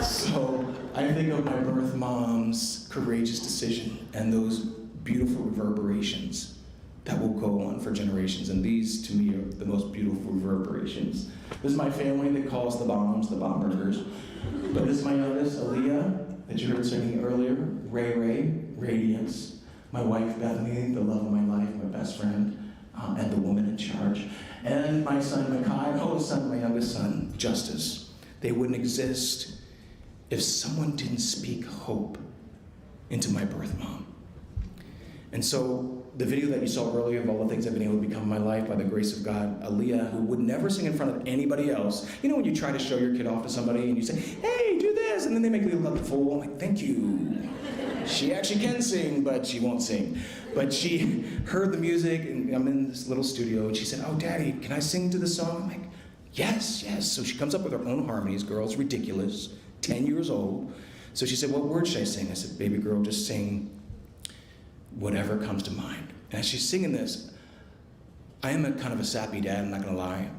Speaker 8: So I think of my birth mom's courageous decision and those beautiful reverberations that will go on for generations. And these, to me, are the most beautiful reverberations. This is my family that calls the Bombs the Bombergers. But this is my youngest, Aaliyah, that you heard singing earlier, Ray Ray, Radiance. My wife, Bethany, the love of my life, my best friend, and the woman in charge. And my son, Makai, my oldest son, my youngest son, Justice. They wouldn't exist if someone didn't speak hope into my birth mom. And so the video that you saw earlier of all the things I've been able to become in my life by the grace of God, Aaliyah, who would never sing in front of anybody else. You know when you try to show your kid off to somebody and you say, hey, do this, and then they make you look like a fool. I'm like, thank you. She actually can sing, but she won't sing. But she heard the music, and I'm in this little studio, and she said, oh, Daddy, can I sing to the song? I'm like, yes, yes. So she comes up with her own harmonies. Girl's ridiculous, 10 years old. So she said, what words should I sing? I said, baby girl, just sing whatever comes to mind. And as she's singing this, I am a kind of a sappy dad, I'm not gonna lie.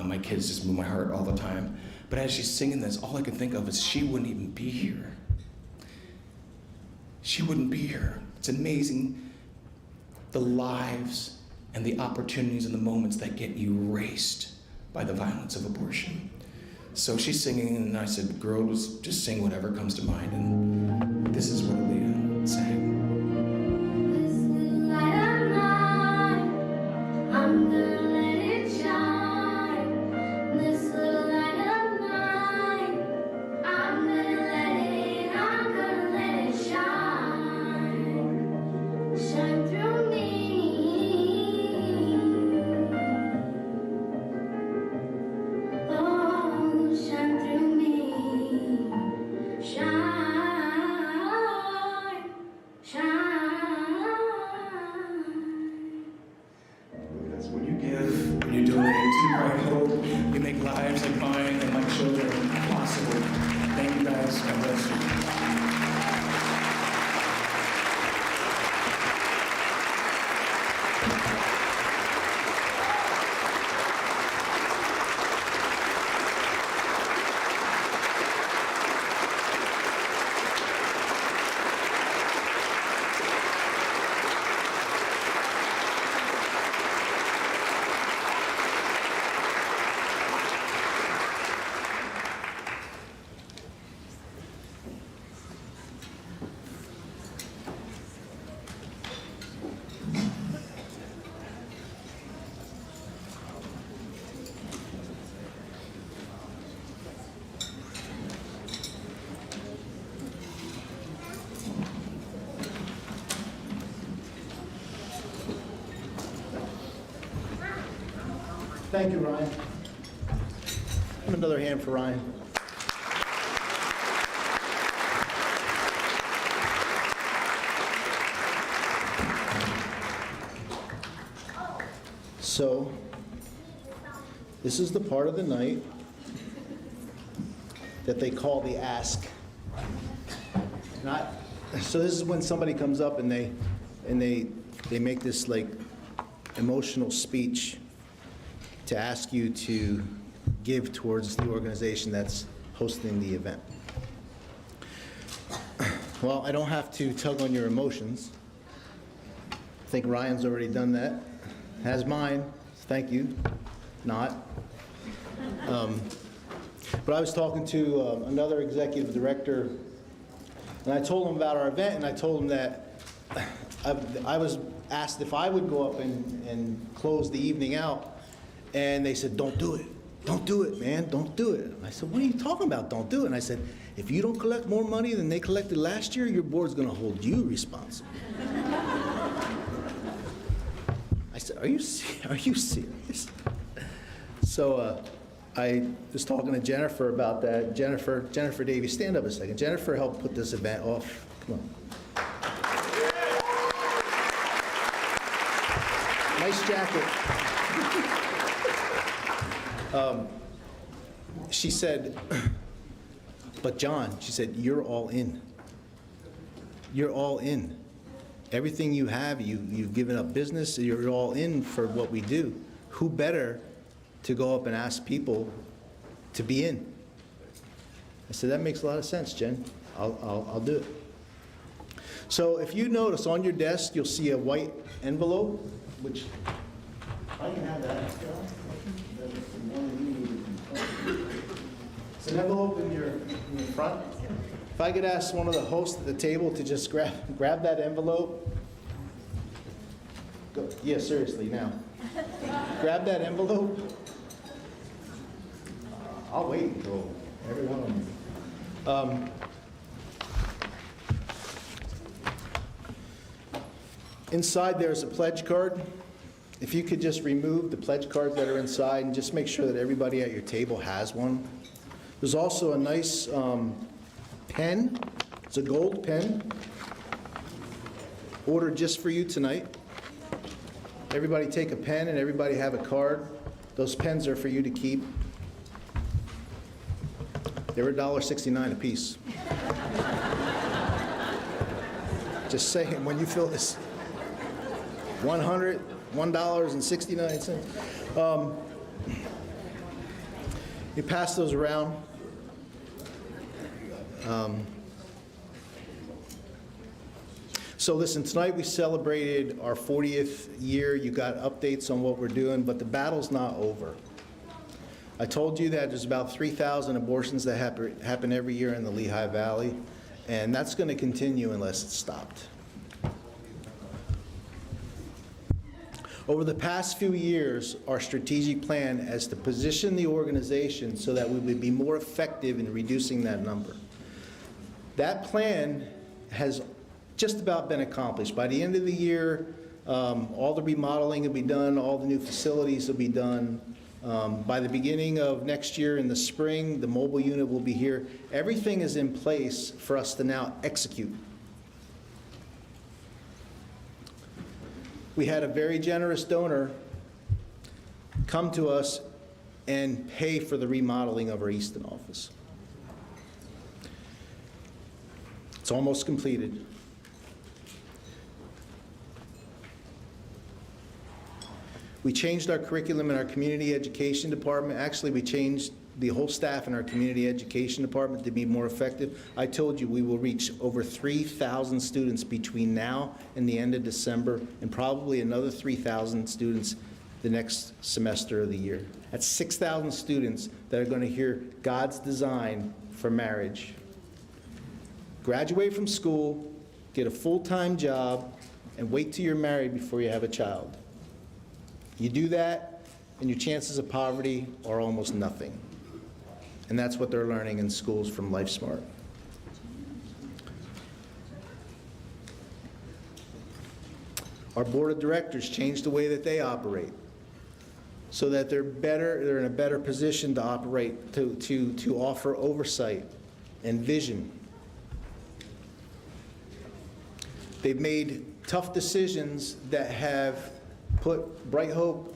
Speaker 8: My kids just move my heart all the time. But as she's singing this, all I can think of is she wouldn't even be here. She wouldn't be here. It's amazing the lives and the opportunities and the moments that get erased by the violence of abortion. So she's singing, and I said, girl, just sing whatever comes to mind. And this is what Aaliyah sang.
Speaker 11: This is light
Speaker 6: Thank you, Ryan. Give another hand for Ryan. So, this is the part of the night that they call the ask. So this is when somebody comes up and they make this like emotional speech to ask you to give towards the organization that's hosting the event. Well, I don't have to tug on your emotions. I think Ryan's already done that. Has mine. Thank you. Not. But I was talking to another executive director, and I told him about our event, and I told him that I was asked if I would go up and close the evening out, and they said, don't do it. Don't do it, man. Don't do it. I said, what are you talking about? Don't do it. And I said, if you don't collect more money than they collected last year, your board's going to hold you responsible. I said, are you serious? So I was talking to Jennifer about that. Jennifer Davies, stand up a second. Jennifer helped put this event off. Come on. Nice jacket. She said, but John, she said, you're all in. You're all in. Everything you have, you've given up business, you're all in for what we do. Who better to go up and ask people to be in? I said, that makes a lot of sense, Jen. I'll do it. So if you notice on your desk, you'll see a white envelope, which I can have that. It's an envelope in your front. If I could ask one of the hosts at the table to just grab that envelope. Go. Yeah, seriously, now. Grab that envelope. I'll wait until every one of them. Inside there's a pledge card. If you could just remove the pledge cards that are inside and just make sure that everybody at your table has one. There's also a nice pen. It's a gold pen ordered just for you tonight. Everybody take a pen and everybody have a card. Those pens are for you to keep. They were $1.69 a piece. Just saying, when you fill this $101.69. You pass those around. So listen, tonight we celebrated our 40th year. You got updates on what we're doing, but the battle's not over. I told you that there's about 3,000 abortions that happen every year in the Lehigh Valley, and that's going to continue unless it's stopped. Over the past few years, our strategic plan is to position the organization so that we would be more effective in reducing that number. That plan has just about been accomplished. By the end of the year, all the remodeling will be done, all the new facilities will be done. By the beginning of next year in the spring, the mobile unit will be here. Everything is in place for us to now execute. We had a very generous donor come to us and pay for the remodeling of our Easton office. It's almost completed. We changed our curriculum in our community education department. Actually, we changed the whole staff in our community education department to be more effective. I told you we will reach over 3,000 students between now and the end of December, and probably another 3,000 students the next semester of the year. That's 6,000 students that are going to hear God's design for marriage. Graduate from school, get a full-time job, and wait till you're married before you have a child. You do that, and your chances of poverty are almost nothing. And that's what they're learning in schools from LifeSmart. Our board of directors changed the way that they operate. so that they're in a better position to operate, to offer oversight and vision. They've made tough decisions that have put Bright Hope